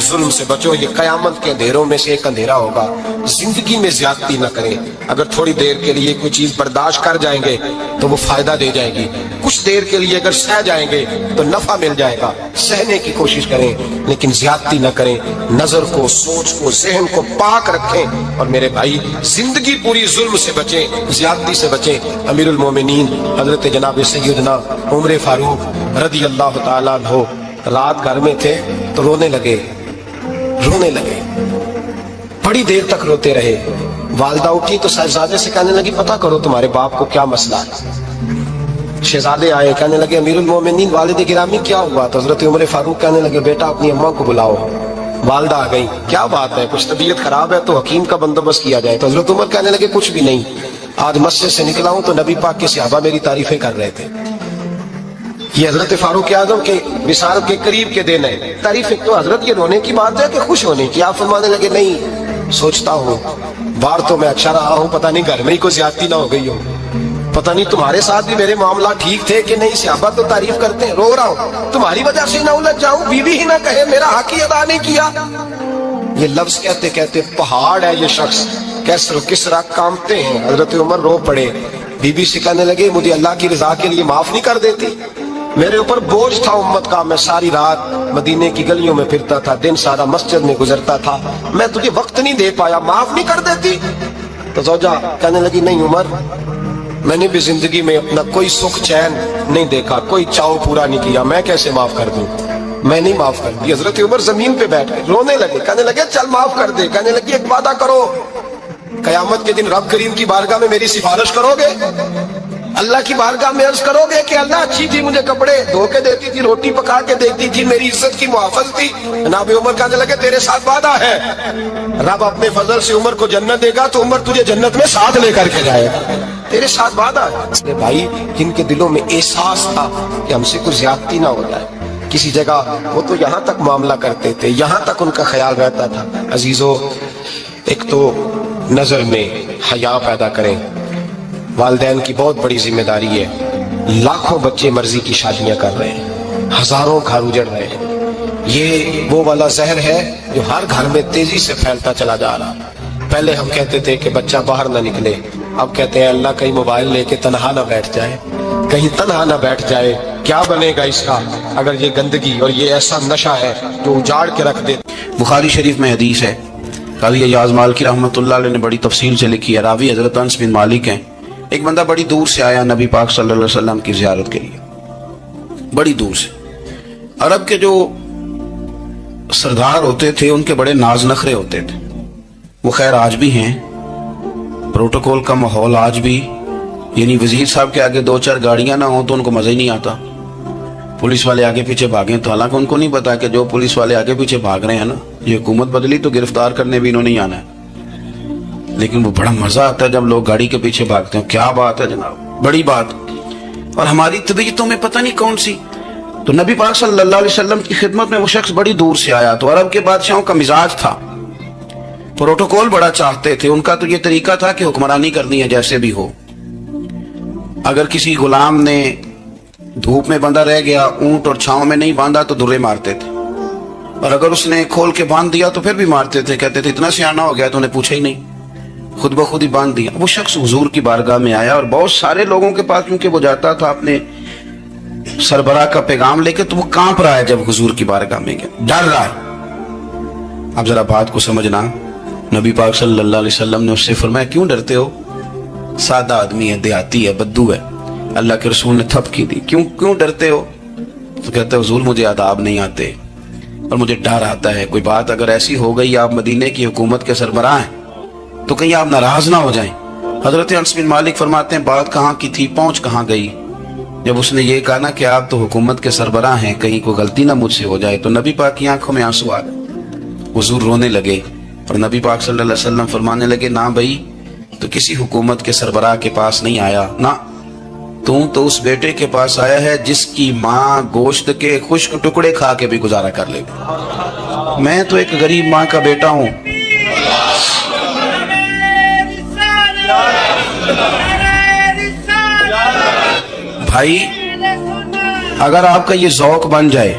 ظلم سے بچو, یہ قیامت کے اندھیروں میں سے ایک اندھیرا ہوگا. زندگی میں زیادتی نہ کریں. اگر تھوڑی دیر کے لیے کوئی چیز برداشت کر جائیں گے تو وہ فائدہ دے جائے گی. کچھ دیر کے لیے اگر سہ جائیں گے تو نفع مل جائے گا. سہنے کی کوشش کریں لیکن زیادتی نہ کریں. نظر کو, سوچ کو, ذہن کو پاک رکھیں. اور میرے بھائی زندگی پوری ظلم سے بچیں, زیادتی سے بچیں. امیر المومنین حضرت جناب سیدنا عمر فاروق رضی اللہ تعالیٰ عنہ رات گھر میں تھے تو رونے لگے. بڑی دیر تک روتے رہے. والدہ اٹھی تو صاحبزادے سے کہنے لگی پتہ کرو تمہارے باپ کو کیا مسئلہ ہے. شہزادے آئے, کہنے لگے امیر المومنین والد گرامی کیا ہوا؟ تو حضرت عمر فاروق کہنے لگے بیٹا اپنی اماں کو بلاؤ. والدہ آ گئی, کیا بات ہے, کچھ طبیعت خراب ہے تو حکیم کا بندوبست کیا جائے. تو حضرت عمر کہنے لگے کچھ بھی نہیں, آج مسجد سے نکلا ہوں تو نبی پاک کے صحابہ میری تعریفیں کر رہے تھے. یہ حضرت فاروق اعظم کے وصال کے قریب کے دن ہے. تعریفیں تو حضرت یہ رونے کی بات ہے کہ خوش ہونے کی؟ آپ فرمانے لگے نہیں, سوچتا ہوں باہر تو میں اچھا رہا ہوں, پتہ نہیں گھر میں ہی کوئی زیادتی نہ ہو گئی ہو. پتہ نہیں تمہارے ساتھ بھی میرے معاملات ٹھیک تھے کہ نہیں. صحابہ تو تعریف کرتے ہیں, رو رہا ہوں تمہاری وجہ سے نہ الجھ جاؤں, بیوی ہی نہ کہے میرا حق ہی ادا نہیں کیا. یہ لفظ کہتے کہتے پہاڑ ہے یہ شخص, کیسر و کسرا کانپتے ہیں. حضرت عمر رو پڑے. بی سے کہنے لگے مجھے اللہ کی رضا کے لیے معاف نہیں کر دیتی؟ میرے اوپر بوجھ تھا امت کا, میں ساری رات مدینے کی گلیوں میں پھرتا تھا, دن سارا مسجد میں گزرتا تھا, میں تجھے وقت نہیں دے پایا, معاف نہیں کر دیتی؟ تو زوجہ کہنے لگی نہیں عمر, میں نے بھی زندگی میں اپنا کوئی سکھ چین نہیں دیکھا, کوئی چاؤ پورا نہیں کیا, میں کیسے معاف کر دوں؟ میں نہیں معاف کر دی. حضرت عمر زمین پہ بیٹھ گئے, رونے لگے. کہنے لگے چل معاف کر دے. کہنے لگی ایک وعدہ کرو, قیامت کے دن رب کریم کی بارگاہ میں میری سفارش کرو گے؟ اللہ کی بارگاہ میں عرض کرو گے کہ اللہ اچھی تھی, مجھے کپڑے دھو کے دیتی تھی, روٹی پکا کے دیتی تھی, میری عزت کی محافظ تھی. جناب عمر کہنے لگے تیرے ساتھ وعدہ ہے, رب اپنے فضل سے عمر کو جنت دے گا تو عمر تجھے جنت میں ساتھ لے کر کے جائے گا, تیرے ساتھ وعدہ ہے. بھائی جن کے دلوں میں احساس تھا کہ ہم سے کوئی زیادتی نہ ہو جائے کسی جگہ, وہ تو یہاں تک معاملہ کرتے تھے, یہاں تک ان کا خیال رہتا تھا. عزیزو, ایک تو نظر میں حیا پیدا کریں. والدین کی بہت بڑی ذمہ داری ہے. لاکھوں بچے مرضی کی شادیاں کر رہے ہیں, ہزاروں گھر اجڑ رہے ہیں. یہ وہ والا زہر ہے جو ہر گھر میں تیزی سے پھیلتا چلا جا رہا. پہلے ہم کہتے تھے کہ بچہ باہر نہ نکلے, اب کہتے ہیں اللہ کہیں موبائل لے کے تنہا نہ بیٹھ جائے, کہیں تنہا نہ بیٹھ جائے. کیا بنے گا اس کا اگر یہ گندگی اور یہ ایسا نشہ ہے جو اجاڑ کے رکھ دے. بخاری شریف میں حدیث ہے, قاضی ایاز مالکی رحمۃ اللہ علیہ نے بڑی تفصیل سے لکھی ہے. راوی حضرت انس بن مالک ہیں. ایک بندہ بڑی دور سے آیا نبی پاک صلی اللہ علیہ وسلم کی زیارت کے لیے, بڑی دور سے. عرب کے جو سردار ہوتے تھے ان کے بڑے ناز نخرے ہوتے تھے. وہ خیر آج بھی ہیں, پروٹوکول کا ماحول آج بھی, یعنی وزیر صاحب کے آگے دو چار گاڑیاں نہ ہوں تو ان کو مزہ ہی نہیں آتا. پولیس والے آگے پیچھے بھاگیں تو حالانکہ ان کو نہیں پتا کہ جو پولیس والے آگے پیچھے بھاگ رہے ہیں نا, یہ حکومت بدلی تو گرفتار کرنے بھی انہوں نے آنا ہے. لیکن وہ بڑا مزہ آتا ہے جب لوگ گاڑی کے پیچھے بھاگتے ہیں. کیا بات ہے جناب, بڑی بات. اور ہماری طبیعتوں میں پتہ نہیں کون سی. تو نبی پاک صلی اللہ علیہ وسلم کی خدمت میں وہ شخص بڑی دور سے آیا. تو عرب کے بادشاہوں کا مزاج تھا, پروٹوکول بڑا چاہتے تھے. ان کا تو یہ طریقہ تھا کہ حکمرانی کرنی ہے جیسے بھی ہو. اگر کسی غلام نے دھوپ میں بندھا رہ گیا, اونٹ اور چھاؤں میں نہیں باندھا تو درے مارتے تھے, اور اگر اس نے کھول کے باندھ دیا تو پھر بھی مارتے تھے. کہتے تھے اتنا سیانا ہو گیا تو انہیں پوچھا ہی نہیں, خود بخود ہی باندھ دیا. وہ شخص حضور کی بارگاہ میں آیا اور بہت سارے لوگوں کے پاس کیونکہ وہ جاتا تھا اپنے سربراہ کا پیغام لے کے, تو وہ کانپ رہا ہے جب حضور کی بارگاہ میں گیا, ڈر رہا ہے. اب ذرا بات کو سمجھنا, نبی پاک صلی اللہ علیہ وسلم نے اس سے فرمایا کیوں ڈرتے ہو؟ سادہ آدمی ہے, دیہاتی ہے, بدو ہے. اللہ کے رسول نے تھپ کی دی, کیوں ڈرتے ہو؟ تو کہتے ہیں حضور مجھے آداب نہیں آتے اور مجھے ڈر آتا ہے, کوئی بات اگر ایسی ہو گئی آپ مدینے کی حکومت کے سربراہ ہیں تو کہیں آپ ناراض نہ ہو جائیں. حضرت انس بن مالک فرماتے ہیں بات کہاں کی تھی, پہنچ کہاں گئی. جب اس نے یہ کہا نا کہ آپ تو حکومت کے سربراہ ہیں, کہیں کوئی غلطی نہ مجھ سے ہو جائے, تو نبی پاک کی آنکھوں میں آنسو آ گئے. حضور رونے لگے اور نبی پاک صلی اللہ علیہ وسلم فرمانے لگے نہ بھائی, تو کسی حکومت کے سربراہ کے پاس نہیں آیا, نہ تو اس بیٹے کے پاس آیا ہے جس کی ماں گوشت کے خشک ٹکڑے کھا کے بھی گزارا کر لے. میں تو ایک غریب ماں کا بیٹا ہوں. بھائی اگر آپ کا یہ ذوق بن جائے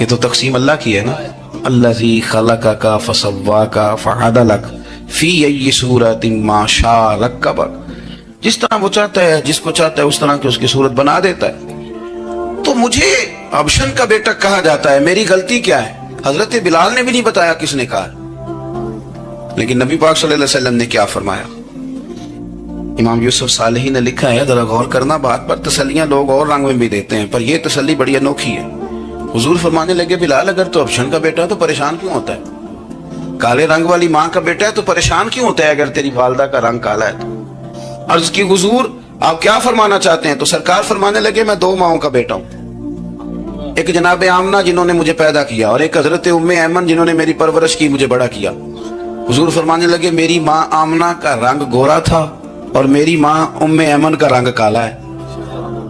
یہ تو تقسیم اللہ کی ہے نا. الذی خلقک فسواک فعدلک فی ای صورت ما شاء رکبک. جس طرح وہ چاہتا ہے، جس کو چاہتا ہے اس طرح کی اس کی صورت بنا دیتا ہے. تو مجھے ابشن کا بیٹا کہا جاتا ہے، میری غلطی کیا ہے؟ حضرت بلال نے بھی نہیں بتایا کس نے کہا، لیکن نبی پاک صلی اللہ علیہ وسلم نے کیا فرمایا. امام یوسف صالحی نے لکھا ہے، ذرا غور کرنا بات پر. تسلیاں لوگ اور رنگ میں بھی دیتے ہیں، پر یہ تسلی بڑی انوکھی ہے. حضور فرمانے لگے بلال اگر تو ابشن کا بیٹا ہے تو پریشان کیوں ہوتا ہے؟ کالے رنگ والی ماں کا بیٹا ہے تو پریشان کیوں ہوتا ہے اگر تیری والدہ کا رنگ کالا ہے تو؟ عرض کی حضور آپ کیا فرمانا چاہتے ہیں؟ تو سرکار فرمانے لگے میں دو ماؤں کا بیٹا ہوں، ایک جناب آمنہ جنہوں نے مجھے پیدا کیا، اور ایک حضرت ام ایمن جنہوں نے میری پرورش کی، مجھے بڑا کیا. حضور فرمانے لگے میری ماں آمنہ کا رنگ گورا تھا اور میری ماں ام ایمن کا رنگ کالا ہے.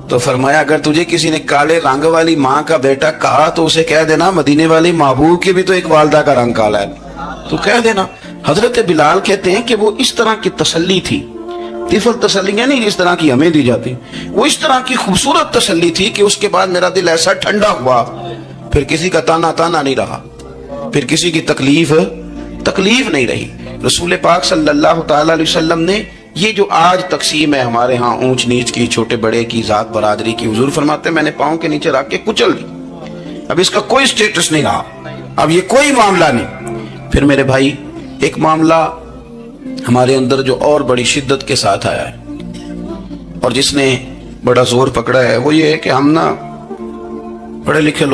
تو فرمایا اگر تجھے کسی نے کالے رنگ والی ماں کا بیٹا کہا تو اسے کہہ دینا مدینے والی محبوب کی بھی تو ایک والدہ کا رنگ کالا ہے، تو کہہ دینا. حضرت بلال کہتے ہیں کہ وہ اس طرح کی تسلی تھی، طفل تسلیاں نہیں اس طرح کی ہمیں دی جاتی، وہ اس طرح کی خوبصورت تسلی تھی کہ اس کے بعد میرا دل ایسا ٹھنڈا ہوا، پھر کسی کا تانا نہیں رہا، پھر کسی کی تکلیف نہیں رہی. رسول پاک صلی اللہ تعالی علیہ وسلم نے یہ جو آج تقسیم ہے ہمارے ہاں اونچ نیچ کی، چھوٹے بڑے کی، ذات برادری کی، حضور فرماتے ہیں میں نے پاؤں کے نیچے رکھ کے کچل دی، اب اس کا کوئی سٹیٹس نہیں رہا، اب یہ کوئی معاملہ نہیں. پھر میرے بھائی ایک معاملہ ہمارے اندر جو اور بڑی شدت کے ساتھ آیا ہے اور جس نے بڑا زور پکڑا ہے، وہ یہ ہے کہ ہم نا پڑھے لکھے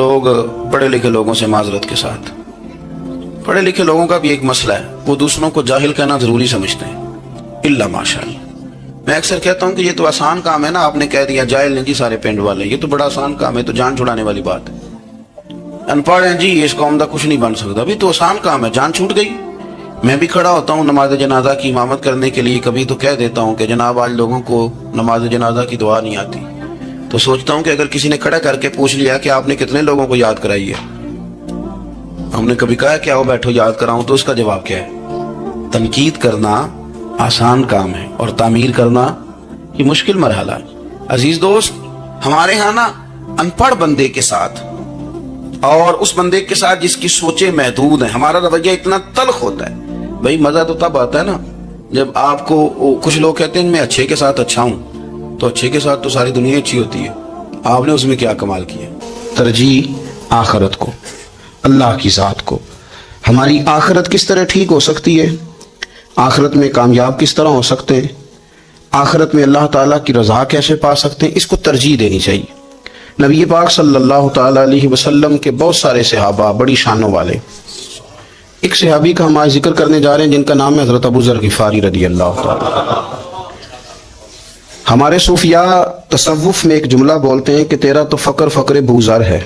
لوگوں سے معذرت کے ساتھ، پڑھے لکھے لوگوں کا بھی ایک مسئلہ ہے، وہ دوسروں کو جاہل کہنا ضروری سمجھتے ہیں، الا ماشاءاللہ. میں اکثر کہتا ہوں کہ یہ تو آسان کام ہے نا، آپ نے کہہ دیا جاہل نہیں جی سارے پنڈ والے، یہ تو بڑا آسان کام ہے، تو جان چھڑانے والی بات ہے. ان پڑھ ہیں جی اس قوم دا کچھ نہیں بن سکتا، بھی تو آسان کام ہے، جان چھوٹ گئی. میں بھی کھڑا ہوتا ہوں نماز جنازہ کی امامت کرنے کے لیے، کبھی تو کہہ دیتا ہوں کہ جناب آج لوگوں کو نماز جنازہ کی دعا نہیں آتی، تو سوچتا ہوں کہ اگر کسی نے کھڑا کر کے پوچھ لیا کہ آپ نے کتنے لوگوں کو یاد کرائی ہے، ہم نے کبھی کہا کہ آؤ بیٹھو یاد کراؤں، تو اس کا جواب کیا ہے؟ تنقید کرنا آسان کام ہے اور تعمیر کرنا یہ مشکل مرحلہ ہے. عزیز دوست، ہمارے ہاں نا ان پڑھ بندے کے ساتھ اور اس بندے کے ساتھ جس کی سوچیں محدود ہیں ہمارا رویہ اتنا تلخ ہوتا ہے. بھائی مزہ تو تب آتا ہے نا جب آپ کو، کچھ لوگ کہتے ہیں میں اچھے کے ساتھ اچھا ہوں، تو اچھے کے ساتھ تو ساری دنیا اچھی ہوتی ہے، آپ نے اس میں کیا کمال کیا؟ ترجیح آخرت کو، اللہ کی ذات کو. ہماری آخرت کس طرح ٹھیک ہو سکتی ہے، آخرت میں کامیاب کس طرح ہو سکتے ہیں، آخرت میں اللہ تعالیٰ کی رضا کیسے پا سکتے ہیں، اس کو ترجیح دینی چاہیے. نبی پاک صلی اللہ تعالیٰ علیہ وسلم کے بہت سارے صحابہ بڑی شانوں والے، ایک صحابی کا ہم آج ذکر کرنے جا رہے ہیں جن کا نام ہے حضرت ابو ذر غفاری رضی اللہ تعالیٰ. ہمارے صوفیاء تصوف میں ایک جملہ بولتے ہیں کہ تیرا تو فقر بوزر ہے،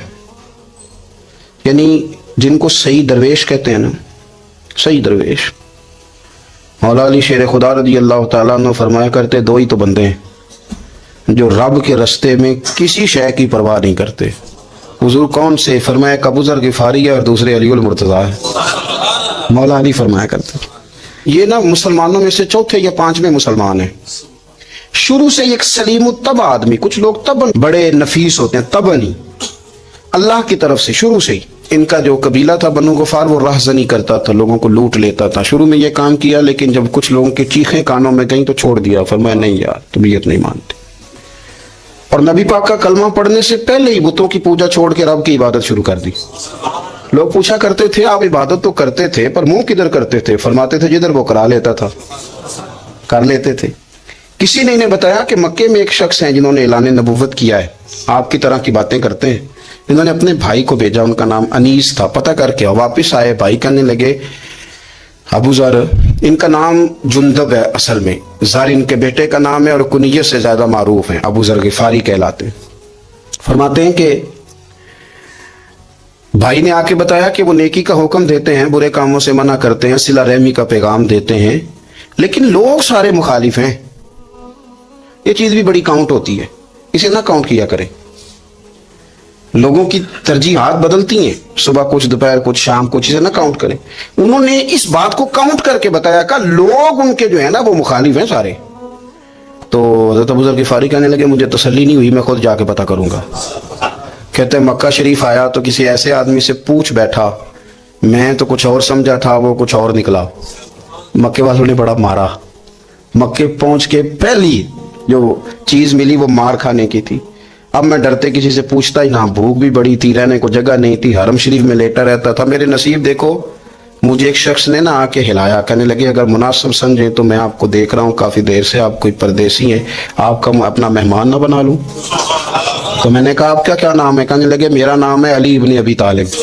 یعنی جن کو صحیح درویش کہتے ہیں نا، صحیح درویش. مولا علی شیر خدا رضی اللہ تعالیٰ نے فرمایا کرتے دو ہی تو بندے ہیں جو رب کے رستے میں کسی شے کی پرواہ نہیں کرتے. حضور کون سے؟ فرمایا ایک ابو ذر غفاری ہے اور دوسرے علی المرتضیٰ ہے. مولا علی فرمایا کرتے یہ نا مسلمانوں میں سے چوتھے یا پانچویں مسلمان ہیں. شروع سے ایک سلیم الطبع آدمی، کچھ لوگ طبعاً بڑے نفیس ہوتے ہیں، طبعاً ہی اللہ کی طرف سے شروع سے ہی. ان کا جو قبیلہ تھا بنو غفار وہ راہزنی کرتا تھا، لوگوں کو لوٹ لیتا تھا. شروع میں یہ کام کیا لیکن جب کچھ لوگوں کے چیخیں کانوں میں گئیں تو چھوڑ دیا، فرمایا نہیں یار طبیعت نہیں مانتے. اور نبی پاک کا کلمہ پڑھنے سے پہلے ہی بتوں کی پوجا چھوڑ کے رب کی عبادت شروع کر دی. لوگ پوچھا کرتے تھے آپ عبادت تو کرتے تھے پر منہ کدھر کرتے تھے؟ فرماتے تھے جدھر وہ کرا لیتا تھا کر لیتے تھے. کسی نے انہیں بتایا کہ مکے میں ایک شخص ہیں جنہوں نے اعلان نبوت کیا ہے، آپ کی طرح کی باتیں کرتے ہیں. انہوں نے اپنے بھائی کو بھیجا، ان کا نام انیس تھا، پتہ کر کے واپس آئے. بھائی کہنے لگے ابو ذر، ان کا نام جندب ہے، اصل میں ذر ان کے بیٹے کا نام ہے اور کنیت سے زیادہ معروف ہیں، ابو ذر غفاری کہلاتے ہیں. فرماتے ہیں کہ بھائی نے آ کے بتایا کہ وہ نیکی کا حکم دیتے ہیں، برے کاموں سے منع کرتے ہیں، صلہ رحمی کا پیغام دیتے ہیں، لیکن لوگ سارے مخالف ہیں. یہ چیز بھی بڑی کاؤنٹ ہوتی ہے، اسے نہ کاؤنٹ کیا کریں. لوگوں کی ترجیحات بدلتی ہیں، صبح کچھ، دوپہر کچھ، شام کچھ، اسے نہ کاؤنٹ کریں. انہوں نے اس بات کو کاؤنٹ کر کے بتایا کہ لوگ ان کے جو ہے نا وہ مخالف ہیں سارے. تو حضرت ابو ذر غفاری کہنے لگے مجھے تسلی نہیں ہوئی، میں خود جا کے پتہ کروں گا. کہتے ہیں مکہ شریف آیا تو کسی ایسے آدمی سے پوچھ بیٹھا، میں تو کچھ اور سمجھا تھا، وہ کچھ اور نکلا۔ مکے والوں نے بڑا مارا۔ مکے پہنچ کے پہلی جو چیز ملی وہ مار کھانے کی تھی۔ اب میں ڈرتے کسی سے پوچھتا ہی نہ، بھوک بھی بڑی تھی، رہنے کو جگہ نہیں تھی، حرم شریف میں لیٹا رہتا تھا۔ میرے نصیب دیکھو، مجھے ایک شخص نے نہ آ کے ہلایا، کہنے لگے اگر مناسب سمجھیں تو میں آپ کو دیکھ رہا ہوں کافی دیر سے، آپ کوئی پردیسی ہیں، آپ کا اپنا مہمان نہ بنا لوں؟ تو میں نے کہا آپ کا کیا نام ہے؟ کہنے لگے میرا نام ہے علی ابن ابی طالب۔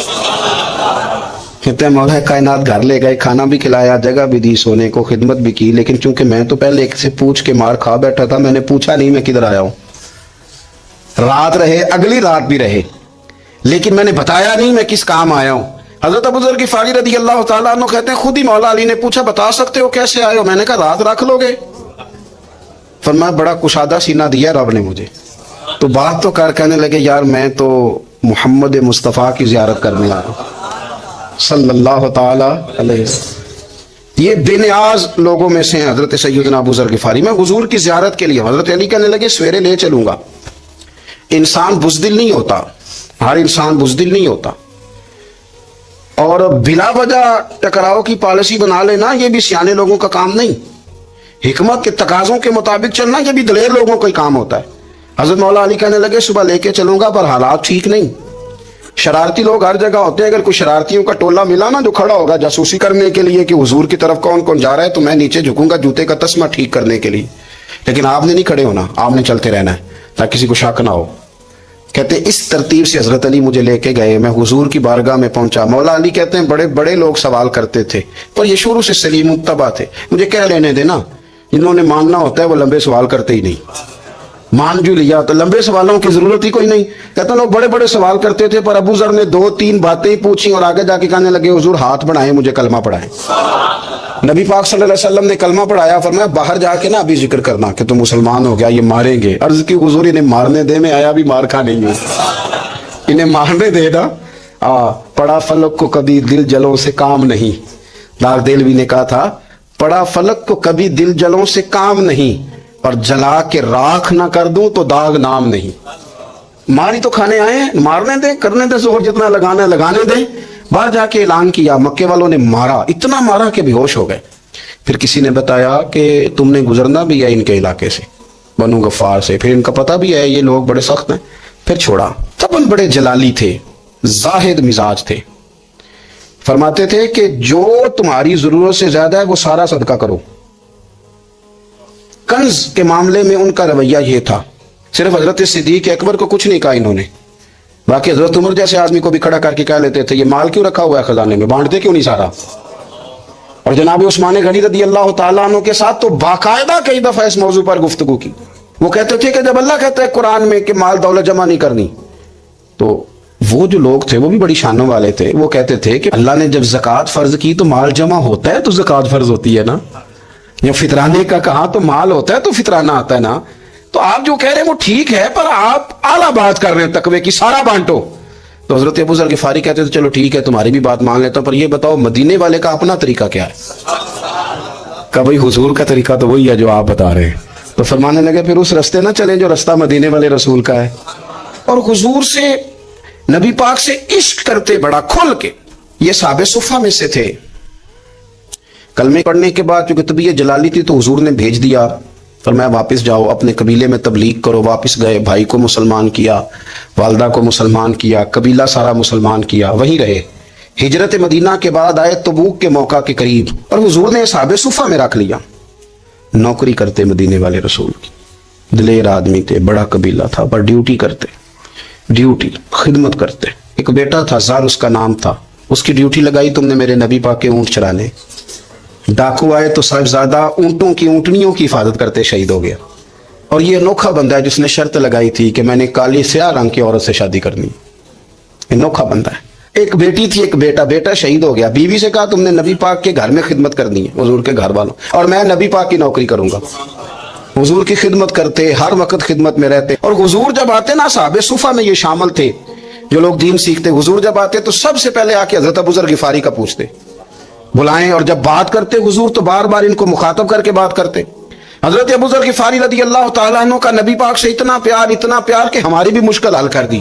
کہتے ہیں مولا کائنات گھر لے گئے، کھانا بھی کھلایا، جگہ بھی دی سونے کو، خدمت بھی کی، لیکن چونکہ میں تو پہلے ایک سے پوچھ کے مار کھا بیٹھا تھا، میں نے پوچھا نہیں میں کدھر آیا ہوں۔ رات رہے، اگلی رات بھی رہے، لیکن میں نے بتایا نہیں میں کس کام آیا ہوں۔ حضرت ابو ذر غفاری رضی اللہ تعالیٰ عنہ کہتے ہیں خود ہی مولا علی نے پوچھا بتا سکتے ہو کیسے آئے ہو؟ میں نے کہا رات رکھ لو گے؟ فرمایا بڑا کشادہ سینہ دیا رب نے مجھے۔ تو بات تو کہنے لگے یار میں تو محمد مصطفیٰ کی زیارت کرنے آیا ہوں صلی اللہ تعالی علیہ وسلم۔ یہ بے نیاز لوگوں میں سے ہیں حضرت سیدنا ابو ذر غفاری۔ میں حضور کی زیارت کے لیے، حضرت علی کہنے لگے سویرے لے چلوں گا۔ انسان بزدل نہیں ہوتا، ہر انسان بزدل نہیں ہوتا، اور بلا وجہ ٹکراؤ کی پالیسی بنا لینا یہ بھی سیانے لوگوں کا کام نہیں۔ حکمت کے تقاضوں کے مطابق چلنا یہ بھی دلیر لوگوں کا ہی کام ہوتا ہے۔ حضرت مولا علی کہنے لگے صبح لے کے چلوں گا، پر حالات ٹھیک نہیں۔ شرارتی لوگ ہر جگہ ہوتے ہیں، اگر کوئی شرارتیوں کا ٹولہ ملا نا جو کھڑا ہوگا جاسوسی کرنے کے لیے کہ حضور کی طرف کون کون جا رہا ہے، تو میں نیچے جھکوں گا جوتے کا تسمہ ٹھیک کرنے کے لیے، لیکن آپ نے نہیں کھڑے ہونا، آپ نے چلتے رہنا ہے تاکہ کسی کو شک نہ ہو۔ کہتے ہیں اس ترتیب سے حضرت علی مجھے لے کے گئے، میں حضور کی بارگاہ میں پہنچا۔ مولا علی کہتے ہیں بڑے بڑے لوگ سوال کرتے تھے، پر یہ شروع سے سلیم متبع تھے، مجھے کہہ لینے دینا، جنہوں نے ماننا ہوتا ہے وہ لمبے سوال کرتے ہی نہیں۔ مان جو لیا تو لمبے سوالوں کی ضرورت ہی کوئی نہیں۔ کہتا لوگ بڑے بڑے سوال کرتے تھے، پر ابو ذر نے 2-3 باتیں پوچھی اور آگے جا کے کہنے لگے حضور ہاتھ بڑھائیں مجھے کلمہ پڑھائیں۔ نبی پاک صلی اللہ علیہ وسلم نے کلمہ پڑھایا، فرمایا باہر جا کے نا ابھی ذکر کرنا کہ تم مسلمان ہو گیا، یہ ماریں گے۔ عرض کی حضور انہیں مارنے دے، میں آیا بھی مار کھا نہیں ہوں، انہیں مارنے دے نا۔ پڑا فلک کو کبھی دل جلوں سے کام نہیں، داغ دلوی نے کہا تھا پڑا فلک کو کبھی دل جلوں سے کام نہیں، اور جلا کے راکھ نہ کر دوں تو داغ نام نہیں۔ ماری تو کھانے آئے ہیں، مارنے دیں، کرنے دیں زور جتنا لگانا ہے لگانے دیں۔ باہر جا کے اعلان کیا، مکے والوں نے مارا، اتنا مارا کہ بے ہوش ہو گئے۔ پھر کسی نے بتایا کہ تم نے گزرنا بھی ہے ان کے علاقے سے، بنو غفار سے، پھر ان کا پتہ بھی ہے یہ لوگ بڑے سخت ہیں، پھر چھوڑا۔ تب ان بڑے جلالی تھے، زاہد مزاج تھے، فرماتے تھے کہ جو تمہاری ضرورت سے زیادہ ہے وہ سارا صدقہ کرو۔ کنز کے معاملے میں ان کا رویہ یہ تھا، صرف حضرت صدیق اکبر کو کچھ نہیں کہا انہوں نے، باقی حضرت عمر جیسے آدمی کو بھی کھڑا کر کے کہہ لیتے تھے یہ مال کیوں رکھا ہوا ہے خزانے میں، بانٹتے کیوں نہیں سارا؟ اور جناب عثمان غنی رضی اللہ تعالیٰ عنہ کے ساتھ تو باقاعدہ کئی دفعہ اس موضوع پر گفتگو کی۔ وہ کہتے تھے کہ جب اللہ کہتا ہے قرآن میں کہ مال دولت جمع نہیں کرنی، تو وہ جو لوگ تھے وہ بھی بڑی شانوں والے تھے، وہ کہتے تھے کہ اللہ نے جب زکوٰۃ فرض کی تو مال جمع ہوتا ہے تو زکوٰۃ فرض ہوتی ہے نا، یا فطرانے کا کہا تو مال ہوتا ہے تو فطرانہ آتا ہے نا۔ تو آپ جو کہہ رہے ہیں وہ ٹھیک ہے، پر آپ اعلیٰ بات کر رہے ہیں تقوی کی، سارا بانٹو۔ تو حضرت ابو ذر غفاری کہتے تھے چلو ٹھیک ہے تمہاری بھی بات مان لیتا ہوں، پر یہ بتاؤ مدینے والے کا اپنا طریقہ کیا ہے؟ کہ بھائی حضور کا طریقہ تو وہی ہے جو آپ بتا رہے ہیں۔ تو فرمانے لگے پھر اس رستے نہ چلیں جو رستہ مدینے والے رسول کا ہے۔ اور حضور سے، نبی پاک سے عشق کرتے بڑا کھل کے۔ یہ صحابہ صفہ میں سے تھے۔ کلمے پڑھنے کے بعد چونکہ طبیعت جلالی تھی تو حضور نے بھیج دیا، فرمایا واپس جاؤ اپنے قبیلے میں تبلیغ کرو۔ واپس گئے، بھائی کو مسلمان کیا، والدہ کو مسلمان کیا، قبیلہ سارا مسلمان کیا، وہیں رہے۔ ہجرت مدینہ کے بعد آئے تبوک کے موقع کے قریب، اور حضور نے صحابہ صفہ میں رکھ لیا۔ نوکری کرتے مدینے والے رسول کی، دلیر آدمی تھے، بڑا قبیلہ تھا، پر ڈیوٹی کرتے، ڈیوٹی خدمت کرتے۔ ایک بیٹا تھا زار اس کا نام تھا، اس کی ڈیوٹی لگائی تم نے میرے نبی پاک کے اونٹ چرانے۔ ڈاکو آئے تو صاحبزادہ اونٹوں کی اونٹنیوں کی حفاظت کرتے شہید ہو گیا۔ اور یہ انوکھا بندہ ہے جس نے شرط لگائی تھی کہ میں نے کالی سیاہ رنگ کی عورت سے شادی کرنی، انوکھا بندہ ہے۔ ایک بیٹی تھی، ایک بیٹا، بیٹا شہید ہو گیا، بیوی سے کہا تم نے نبی پاک کے گھر میں خدمت کرنی ہے، حضور کے گھر والوں، اور میں نبی پاک کی نوکری کروں گا۔ حضور کی خدمت کرتے، ہر وقت خدمت میں رہتے۔ اور حضور جب آتے نا، صحابہ صفہ میں یہ شامل تھے جو لوگ دین سیکھتے، حضور جب آتے تو سب سے پہلے آ کے حضرت ابو ذر غفاری کا پوچھتے، بلائیں، اور جب بات کرتے حضور تو بار بار ان کو مخاطب کر کے بات کرتے۔ حضرت ابو ذر غفاری رضی اللہ تعالیٰ عنہ کا نبی پاک سے اتنا پیار کہ ہماری بھی مشکل حل کر دی۔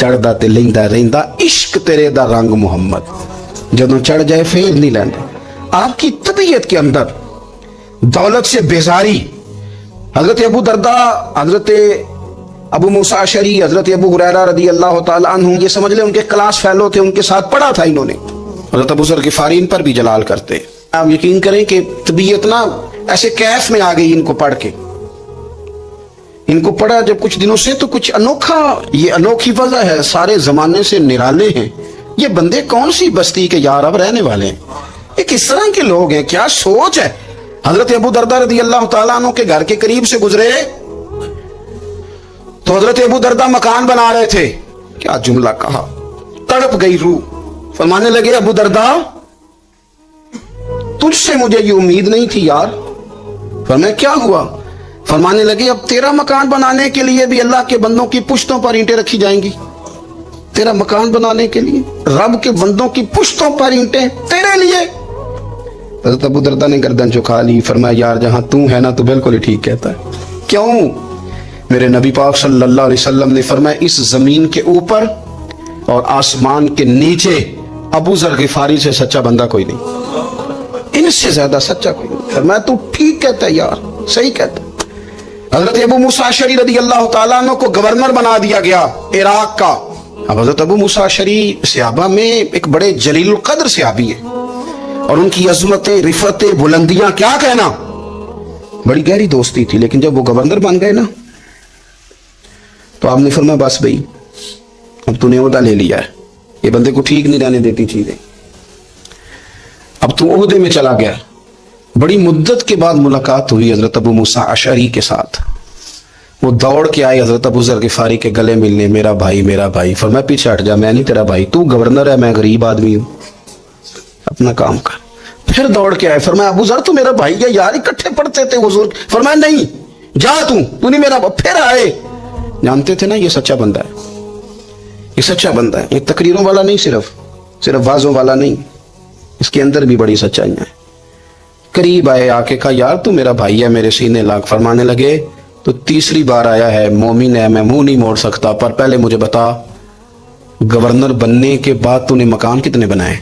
چڑھدا تے لیندا رہندا عشق تیرے دا رنگ محمد جدوں چڑھ جائے پھر نہیں لیندے. آپ کی طبیعت کے اندر دولت سے بیزاری. حضرت ابو درداء، حضرت ابو موسیٰ اشعری، حضرت ابو ہریرہ رضی اللہ تعالیٰ عنہ، یہ سمجھ لیں ان کے کلاس فیلو تھے، ان کے ساتھ پڑھا تھا انہوں نے. حضرت ابو ذر غفاری ان پر بھی جلال کرتے. آپ یقین کریں کہ طبیعت نا ایسے کیف میں آ گئی ان کو پڑھ کے. ان کو پڑھا جب کچھ دنوں سے تو کچھ انوکھا، یہ انوکھی وجہ ہے، سارے زمانے سے نرالے ہیں. یہ بندے کون سی بستی کے یار اب رہنے والے ہیں؟ یہ کس طرح کے لوگ ہیں؟ کیا سوچ ہے؟ حضرت ابو درداء رضی اللہ تعالیٰ عنہ کے گھر کے قریب سے گزرے تو حضرت ابو درداء مکان بنا رہے تھے. کیا جملہ کہا، تڑپ گئی روح. فرمانے لگے ابو درداء تجھ سے مجھے یہ امید نہیں تھی یار. فرمایا کیا ہوا؟ فرمانے لگے اب تیرا مکان بنانے کے لیے بھی اللہ کے بندوں کی پشتوں پر اینٹیں رکھی جائیں گی. تیرا مکان بنانے کے لیے رب کے بندوں کی پشتوں پر اینٹیں تیرے لیے. حضرت ابو درداء نے گردن جھکا لی. فرمایا یار جہاں تو ہے نا تو بالکل ہی ٹھیک کہتا ہے. کیوں؟ میرے نبی پاک صلی اللہ علیہ وسلم نے فرمایا اس زمین کے اوپر اور آسمان کے نیچے ابو ذر غفاری سے سچا بندہ کوئی نہیں، ان سے زیادہ سچا کوئی نہیں. فرمایا تو ٹھیک کہتا ہے یار، صحیح کہتا ہے. حضرت ابو موسیٰ اشعری رضی اللہ تعالیٰ عنہ کو گورنر بنا دیا گیا عراق کا. اب حضرت ابو موسیٰ اشعری صحابہ میں ایک بڑے جلیل القدر صحابی ہیں اور ان کی عظمتیں، رفتیں، بلندیاں کیا کہنا، بڑی گہری دوستی تھی. لیکن جب وہ گورنر بن گئے نا تو آپ نے فرمایا بس بھائی اب تو نے عہدہ لے لیا ہے، یہ بندے کو ٹھیک نہیں رہنے دیتی چیزیں، اب تو عہدے میں چلا گیا. بڑی مدت کے بعد ملاقات ہوئی حضرت ابو موسیٰ اشعری کے ساتھ. وہ دوڑ کے آئے حضرت ابو ذر غفاری کے گلے ملنے. میرا بھائی میرا بھائی. فرمایا پیچھے ہٹ جا، میں نہیں تیرا بھائی، تو گورنر ہے، میں غریب آدمی ہوں، اپنا کام کر. پھر دوڑ کے آئے. فرمایا ابو ذر تو میرا بھائی ہے یار، اکٹھے پڑھتے تھے حضور. فرمایا نہیں جا تو نہیں میرا. پھر آئے. جانتے تھے نا یہ سچا بندہ ہے، یہ سچا بندہ ہے، یہ تقریروں والا نہیں، صرف وعظوں والا نہیں، اس کے اندر بھی بڑی سچائیاں ہیں. قریب آئے، آ کے کہا یار تو میرا بھائی ہے، میرے سینے لاگ. فرمانے لگے تو تیسری بار آیا ہے، مومن ہے، میں منہ نہیں موڑ سکتا، پر پہلے مجھے بتا گورنر بننے کے بعد تو نے مکان کتنے بنائے،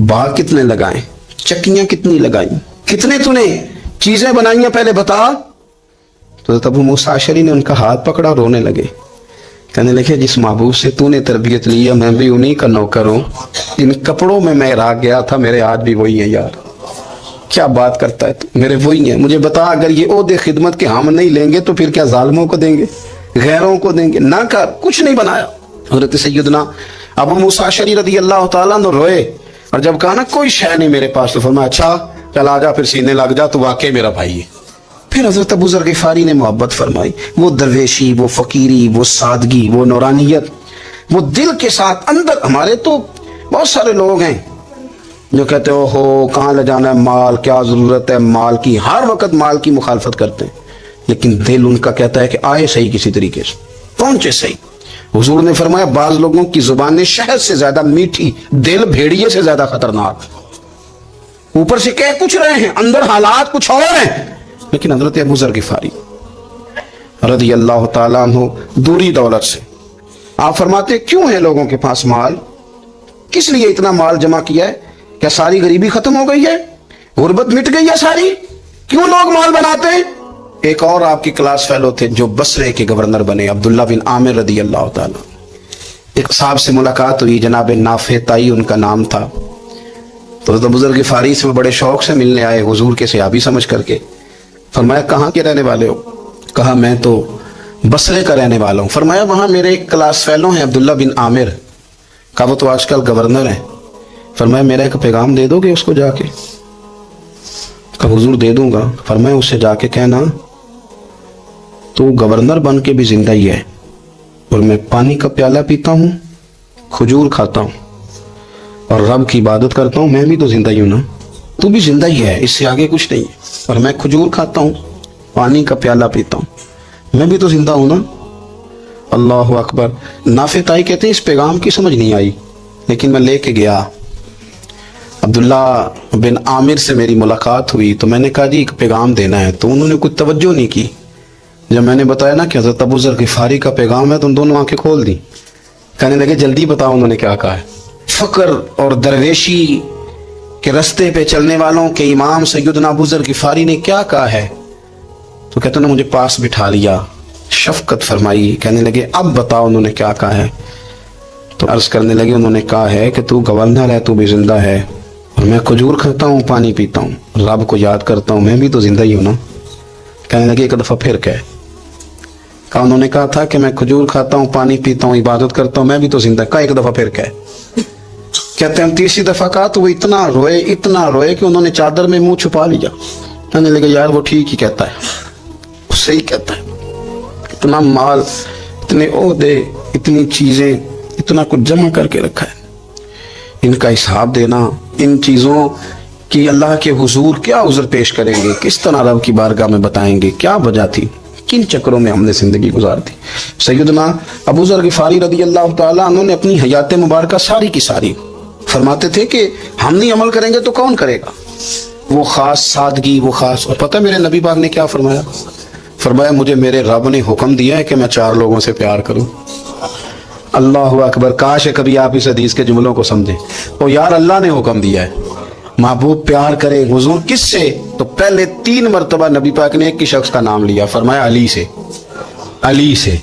باغ کتنے لگائے، چکیاں کتنی لگائیں، کتنے تو نے چیزیں بنائی ہیں، پہلے بتا. تو ابو موسیٰ اشعری نے ان کا ہاتھ پکڑا، رونے لگے. کہنے لگے جس محبوب سے تو نے تربیت لی ہے میں بھی انہی کا نوکر ہوں. ان کپڑوں میں میں راہ گیا تھا، میرے ہاتھ بھی وہی ہیں یار. کیا بات کرتا ہے تو، میرے وہی ہیں. مجھے بتا اگر یہ عہدے خدمت کے ہم نہیں لیں گے تو پھر کیا ظالموں کو دیں گے، غیروں کو دیں گے؟ نہ کر، کچھ نہیں بنایا. حضرت سیدنا ابو موسیٰ اشعری رضی اللہ تعالیٰ عنہ روئے اور جب کہا نا کوئی شے نہیں میرے پاس تو فرمایا اچھا چل آ جا، پھر سینے لگ جا، تو واقعی میرا بھائی ہے. پھر حضرت ابو ذر غفاری نے محبت فرمائی. وہ درویشی، وہ فقیری، وہ سادگی، وہ نورانیت، وہ دل کے ساتھ اندر. ہمارے تو بہت سارے لوگ ہیں جو کہتے ہو کہاں لے جانا ہے مال، کیا ضرورت ہے مال کی، ہر وقت مال کی مخالفت کرتے ہیں، لیکن دل ان کا کہتا ہے کہ آئے صحیح کسی طریقے سے، پہنچے صحیح. حضور نے فرمایا بعض لوگوں کی زبانیں شہد سے زیادہ میٹھی، دل بھیڑیے سے زیادہ خطرناک. اوپر سے کہہ کچھ رہے ہیں، اندر حالات کچھ اور ہیں. لیکن حضرت ابو ذر غفاری رضی اللہ تعالیٰ عنہ دوری دولت سے، آپ فرماتے کیوں ہے لوگوں کے پاس مال، کس لیے اتنا مال جمع کیا ہے؟ کیا ساری غریبی ختم ہو گئی ہے، غربت مٹ گئی ہے ساری، کیوں لوگ مال بناتے ہیں؟ ایک اور آپ کی کلاس فیلو تھے جو بصرے کے گورنر بنے، عبداللہ بن عامر رضی اللہ تعالیٰ. ایک صاحب سے ملاقات ہوئی، جناب نافع تائی ان کا نام تھا. تو حضرت ابو ذر غفاری سے وہ بڑے شوق سے ملنے آئے حضور کے صحابی سمجھ کر کے. فرمایا کہاں کے رہنے والے ہو؟ کہا میں تو بصرے کا رہنے والا ہوں. فرمایا وہاں میرے ایک کلاس فیلو ہیں عبداللہ بن عامر. کہا وہ تو آج کل گورنر ہیں. فرمایا میرا ایک پیغام دے دو گے اس کو جا کے؟ کہا حضور دے دوں گا. فرمایا اس سے جا کے کہنا تو گورنر بن کے بھی زندہ ہی ہے، اور میں پانی کا پیالہ پیتا ہوں، کھجور کھاتا ہوں اور رب کی عبادت کرتا ہوں، میں بھی تو زندہ ہی ہوں نا، تو بھی زندہ ہی ہے، اس سے آگے کچھ نہیں ہے. اور میں کھجور کھاتا ہوں، پانی کا پیالہ پیتا ہوں، میں بھی تو زندہ ہوں نا. اللہ اکبر. نافع تائی کہتے ہیں اس پیغام کی سمجھ نہیں آئی، لیکن میں لے کے گیا. عبداللہ بن عامر سے میری ملاقات ہوئی تو میں نے کہا جی ایک پیغام دینا ہے، تو انہوں نے کچھ توجہ نہیں کی. جب میں نے بتایا نا کہ حضرت ابو ذر غفاری کا پیغام ہے تو ان دونوں آنکھیں کھول دی. کہنے لگے جلدی بتاؤ انہوں نے کیا کہا ہے. فقر اور درویشی کے رستے پہ چلنے والوں کے امام سیدنا ابو ذر غفاری نے کیا کہا ہے؟ تو کہتے ہیں مجھے پاس بٹھا لیا, شفقت فرمائی, کہنے لگے اب بتاؤ انہوں نے کیا کہا ہے. تو عرض کرنے لگے انہوں نے کہا ہے کہ تو گورنر ہے, تو بھی زندہ ہے, اور میں کھجور کھاتا ہوں, پانی پیتا ہوں, رب کو یاد کرتا ہوں, میں بھی تو زندہ ہی ہوں نا. کہنے لگے ایک دفعہ پھر کہے. کہا انہوں نے کہا تھا کہ میں کھجور کھاتا ہوں, پانی پیتا ہوں, عبادت کرتا ہوں, میں بھی تو زندہ. کہا ایک دفعہ پھر کہے. کہتے ہیں تیسری دفعہ کہا تو وہ اتنا روئے کہ انہوں نے چادر میں منہ چھپا لیا. کہنے لگے یار وہ ٹھیک ہی کہتا ہے, وہ صحیح کہتا ہے. اتنا مال, اتنے عہدے, اتنی چیزیں, اتنا کچھ جمع کر کے رکھا ہے, ان کا حساب دینا, ان چیزوں کی اللہ کے حضور کیا عذر پیش کریں گے, کس طرح رب کی بارگاہ میں بتائیں گے کیا وجہ تھی, کن چکروں میں ہم نے زندگی گزار دی. سیدنا ابو ذر غفاری رضی اللہ تعالیٰ عنہ نے اپنی حیات مبارکہ ساری کی ساری فرماتے تھے کہ ہم نہیں عمل کریں گے تو کون کرے گا. وہ خاص سادگی, وہ خاص. اور پتہ میرے نبی پاک نے کیا فرمایا؟ فرمایا مجھے میرے رب نے حکم دیا ہے کہ میں 4 لوگوں سے پیار کروں. اللہ اکبر, کاش ہے کبھی آپ اس حدیث کے جملوں کو سمجھیں. تو یار اللہ نے حکم دیا ہے محبوب پیار کرے. حضور کس سے؟ تو پہلے 3 مرتبہ نبی پاک نے ایک ہی شخص کا نام لیا. فرمایا علی سے, علی سے,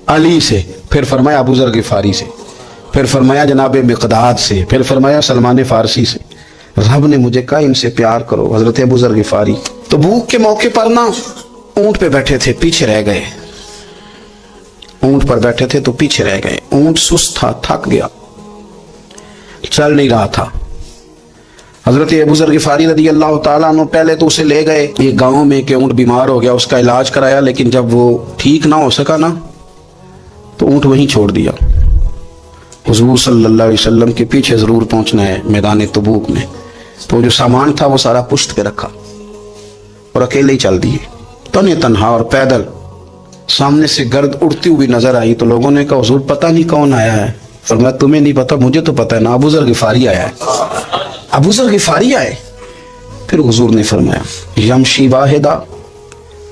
علی سے, پھر فرمایا ابو ذر غفاری سے, پھر فرمایا جناب مقداد سے, پھر فرمایا سلمان فارسی سے. رب نے مجھے کہا ان سے پیار کرو. حضرت ابو ذر غفاری تو بھوک کے موقع پر نا اونٹ پہ بیٹھے تھے, پیچھے رہ گئے. اونٹ پر بیٹھے تھے تو پیچھے رہ گئے. اونٹ سست تھا, تھک گیا, چل نہیں رہا تھا. حضرت ابو ذر غفاری رضی اللہ تعالیٰ عنہ پہلے تو اسے لے گئے یہ گاؤں میں کہ اونٹ بیمار ہو گیا, اس کا علاج کرایا, لیکن جب وہ ٹھیک نہ ہو سکا نا تو اونٹ وہیں چھوڑ دیا. حضور صلی اللہ علیہ وسلم کے پیچھے ضرور پہنچنا ہے میدان تبوک میں. تو جو سامان تھا وہ سارا پشت پہ رکھا اور اکیلے ہی چل دیے, تنہا اور پیدل. سامنے سے گرد اڑتی ہوئی نظر آئی تو لوگوں نے کہا حضور پتہ نہیں کون آیا ہے. فرمایا تمہیں نہیں پتا, مجھے تو پتا ہے نا, ابو ذر غفاری آیا ہے, ابو ذر غفاری آئے. پھر حضور نے فرمایا یمشی واحدہ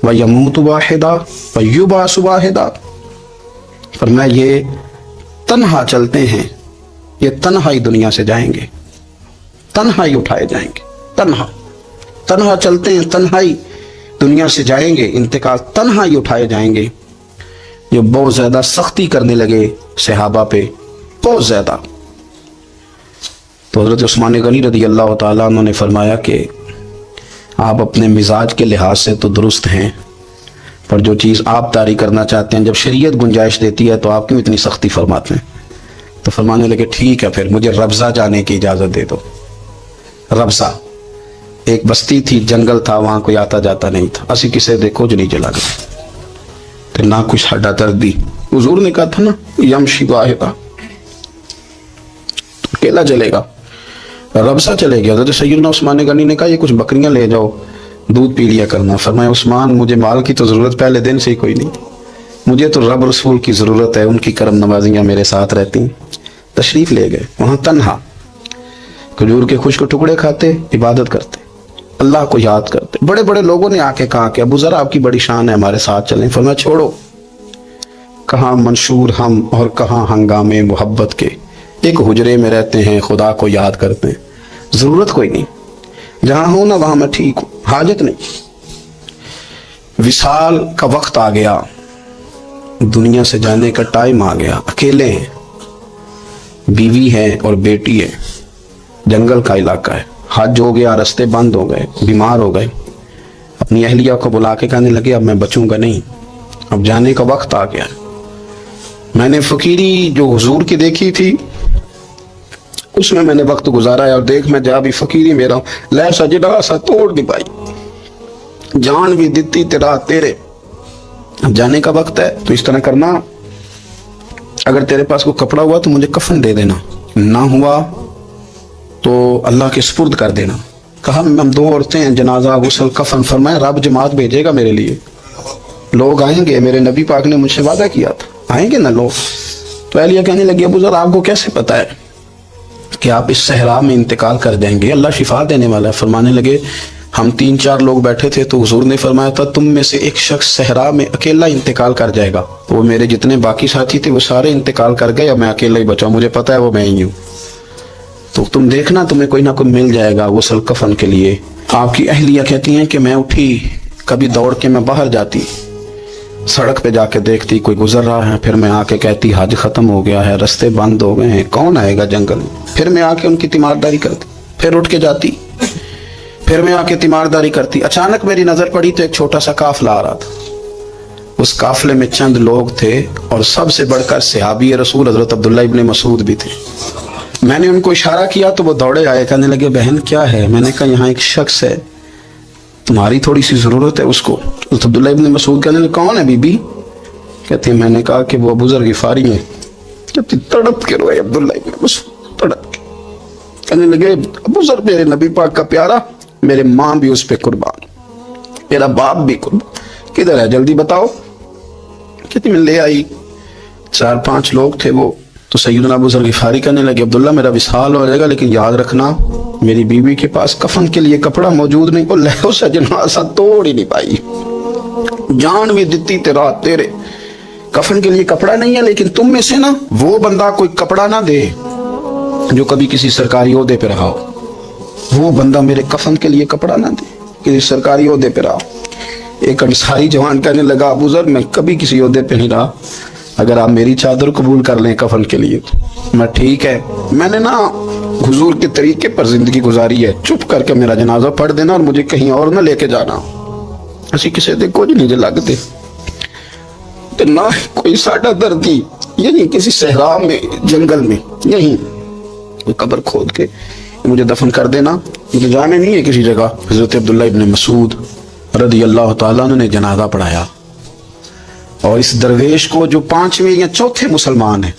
و یموت واحدہ و یبعث واحدہ. فرمایا یہ تنہا چلتے ہیں, یہ تنہا ہی دنیا سے جائیں گے, تنہا ہی اٹھائے جائیں گے. تنہا چلتے ہیں, تنہا ہی دنیا سے جائیں گے, انتقال تنہا ہی اٹھائے جائیں گے. جو بہت زیادہ سختی کرنے لگے صحابہ پہ, بہت زیادہ. تو حضرت عثمان غنی رضی اللہ تعالیٰ عنہ نے فرمایا کہ آپ اپنے مزاج کے لحاظ سے تو درست ہیں, پر جو چیز آپ طاری کرنا چاہتے ہیں جب شریعت گنجائش دیتی ہے تو آپ کیوں اتنی سختی فرماتے ہیں؟ تو فرمانے لگے ٹھیک ہے پھر مجھے ربضہ جانے کی اجازت دے دو. ربضہ ایک بستی تھی, جنگل تھا, وہاں کوئی آتا جاتا نہیں تھا. اسی کسے دیکھو جو نہیں جلا گیا تو نہ کچھ ہڈا دردی. حضور نے کہا تھا نا یمشی واحدہ, اکیلا چلے گا. ربضہ چلے گیا. حضرت سیدنا عثمان غنی نے کہا یہ کچھ بکریاں لے جاؤ, دودھ پی لیا کرنا. فرمایا عثمان مجھے مال کی تو ضرورت پہلے دن سے ہی کوئی نہیں, مجھے تو رب رسول کی ضرورت ہے, ان کی کرم نوازیاں میرے ساتھ رہتی ہیں. تشریف لے گئے. وہاں تنہا کھجور کے خشک ٹکڑے کھاتے, عبادت کرتے, اللہ کو یاد کرتے. بڑے بڑے لوگوں نے آ کے کہا کہ ابو ذر آپ کی بڑی شان ہے, ہمارے ساتھ چلیں. فرمایا چھوڑو, کہاں منشور ہم اور کہاں ہنگامے محبت کے, ایک حجرے میں رہتے ہیں, خدا کو یاد کرتے ہیں, ضرورت کوئی نہیں, جہاں ہوں نا وہاں میں ٹھیک ہوں, حاجت نہیں. وصال کا وقت آ گیا, دنیا سے جانے کا ٹائم آ گیا. اکیلے ہیں, بیوی ہے اور بیٹی ہے, جنگل کا علاقہ ہے, حج ہو گیا, رستے بند ہو گئے, بیمار ہو گئے. اپنی اہلیہ کو بلا کے کہنے لگے اب میں بچوں گا نہیں, اب جانے کا وقت آ گیا. میں نے فقیری جو حضور کی دیکھی تھی اس میں نے وقت گزارا ہے, اور دیکھ میں جا بھی فقیری میرا لے سجدہ سا توڑ نہیں پائی, جان بھی دیتی تیرا تیرے. اب جانے کا وقت ہے تو اس طرح کرنا, اگر تیرے پاس کوئی کپڑا ہوا تو مجھے کفن دے دینا, نہ ہوا تو اللہ کے سپرد کر دینا. کہا ہم 2 عورتیں ہیں, جنازہ غسل کفن. فرمایا رب جماعت بھیجے گا میرے لیے, لوگ آئیں گے, میرے نبی پاک نے مجھ سے وعدہ کیا تھا, آئیں گے نا لوگ. تو اہلیہ کہنے لگی ابو ذر آپ کو کیسے پتا ہے کہ آپ اس صحرا میں انتقال کر دیں گے, اللہ شفا دینے والا ہے. فرمانے لگے ہم 3-4 لوگ بیٹھے تھے تو حضور نے فرمایا تھا تم میں سے ایک شخص صحرا میں اکیلا انتقال کر جائے گا. تو وہ میرے جتنے باقی ساتھی تھے وہ سارے انتقال کر گئے اور میں اکیلا ہی بچا. مجھے پتا ہے وہ میں ہی ہوں. تو تم دیکھنا تمہیں کوئی نہ کوئی مل جائے گا غسل کفن کے لیے. آپ کی اہلیہ کہتی ہیں کہ میں اٹھی, کبھی دوڑ کے میں باہر جاتی, سڑک پہ جا کے دیکھتی کوئی گزر رہا ہے, پھر میں آ کے کہتی حج ختم ہو گیا ہے, رستے بند ہو گئے ہیں, کون آئے گا جنگل میں. پھر میں آ کے ان کی تیمارداری کرتی, پھر اٹھ کے جاتی, پھر میں آ کے تیمارداری کرتی. اچانک میری نظر پڑی تو ایک چھوٹا سا قافلہ آ رہا تھا. اس قافلے میں چند لوگ تھے اور سب سے بڑھ کر صحابی رسول حضرت عبداللہ ابن مسعود بھی تھے. میں نے ان کو اشارہ کیا تو وہ دوڑے آئے, کہنے لگے بہن کیا ہے. میں نے کہا یہاں ایک شخص ہے, تمہاری تھوڑی سی ضرورت ہے اس کو. حضرت عبداللہ ابن مسعود کہنے لگے کون ہے بی بی؟ کہتے ہیں میں نے کہا کہ وہ ابو ذر غفاری ہیں. کہتی تڑپ کے روئے عبداللہ ابن مسعود, تڑپ کے. کہنے لگے ابو ذر میرے نبی پاک کا پیارا, میرے ماں بھی اس پہ قربان, میرا باپ بھی قربان, کدھر ہے جلدی بتاؤ. کہتی میں لے آئی. 4-5 لوگ تھے وہ. تو سیدنا ابو ذر غفاری کہنے لگے عبداللہ میرا وصال ہو جائے گا لیکن یاد رکھنا میری بیوی کے پاس کفن کے لیے کپڑا موجود نہیں. وہ لہو سے جنازہ توڑ ہی نہیں پائی, جان بھی دیتی تیرے کفن کے لیے کپڑا نہیں ہے. لیکن تم میں سے نا وہ بندہ کوئی کپڑا نہ دے جو کبھی کسی سرکاری عہدے پہ رہا ہو. وہ بندہ میرے کفن کے لیے کپڑا نہ دے کسی سرکاری عہدے پہ رہا ہو. ایک انصاری جوان کہنے لگا ابو ذر میں کبھی کسی عہدے پہ نہیں رہا, اگر آپ میری چادر قبول کر لیں کفن کے لیے تو میں ٹھیک ہے. میں نے نا حضور کے طریقے پر زندگی گزاری ہے, چپ کر کے میرا جنازہ پڑھ دینا اور مجھے کہیں اور نہ لے کے جانا. اسی کسی دے کچھ نہیں لگتے نہ کوئی ساڈا دردی, یہی کسی صحرا میں جنگل میں یہی کوئی قبر کھود کے مجھے دفن کر دینا, مجھے جانے نہیں ہے کسی جگہ. حضرت عبداللہ ابن مسعود رضی اللہ تعالیٰ عنہ نے جنازہ پڑھایا اور اس درویش کو جو 5ویں یا 4تھے مسلمان ہیں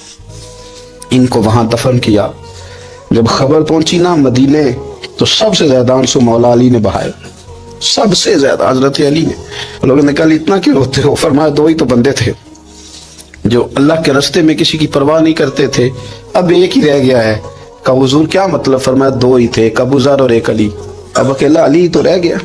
ان کو وہاں دفن کیا. جب خبر پہنچی نا مدینے تو سب سے زیادہ آنسو مولا علی نے بہائے, سب سے زیادہ حضرت علی نے. لوگوں نے کہا اتنا کیوں روتے ہو؟ فرمایا 2 ہی تو بندے تھے جو اللہ کے راستے میں کسی کی پرواہ نہیں کرتے تھے, اب ایک ہی رہ گیا ہے. کہا حضور کیا مطلب؟ فرمایا 2 ہی تھے, ایک ابو ذر اور ایک علی, اب اکیلا علی تو رہ گیا.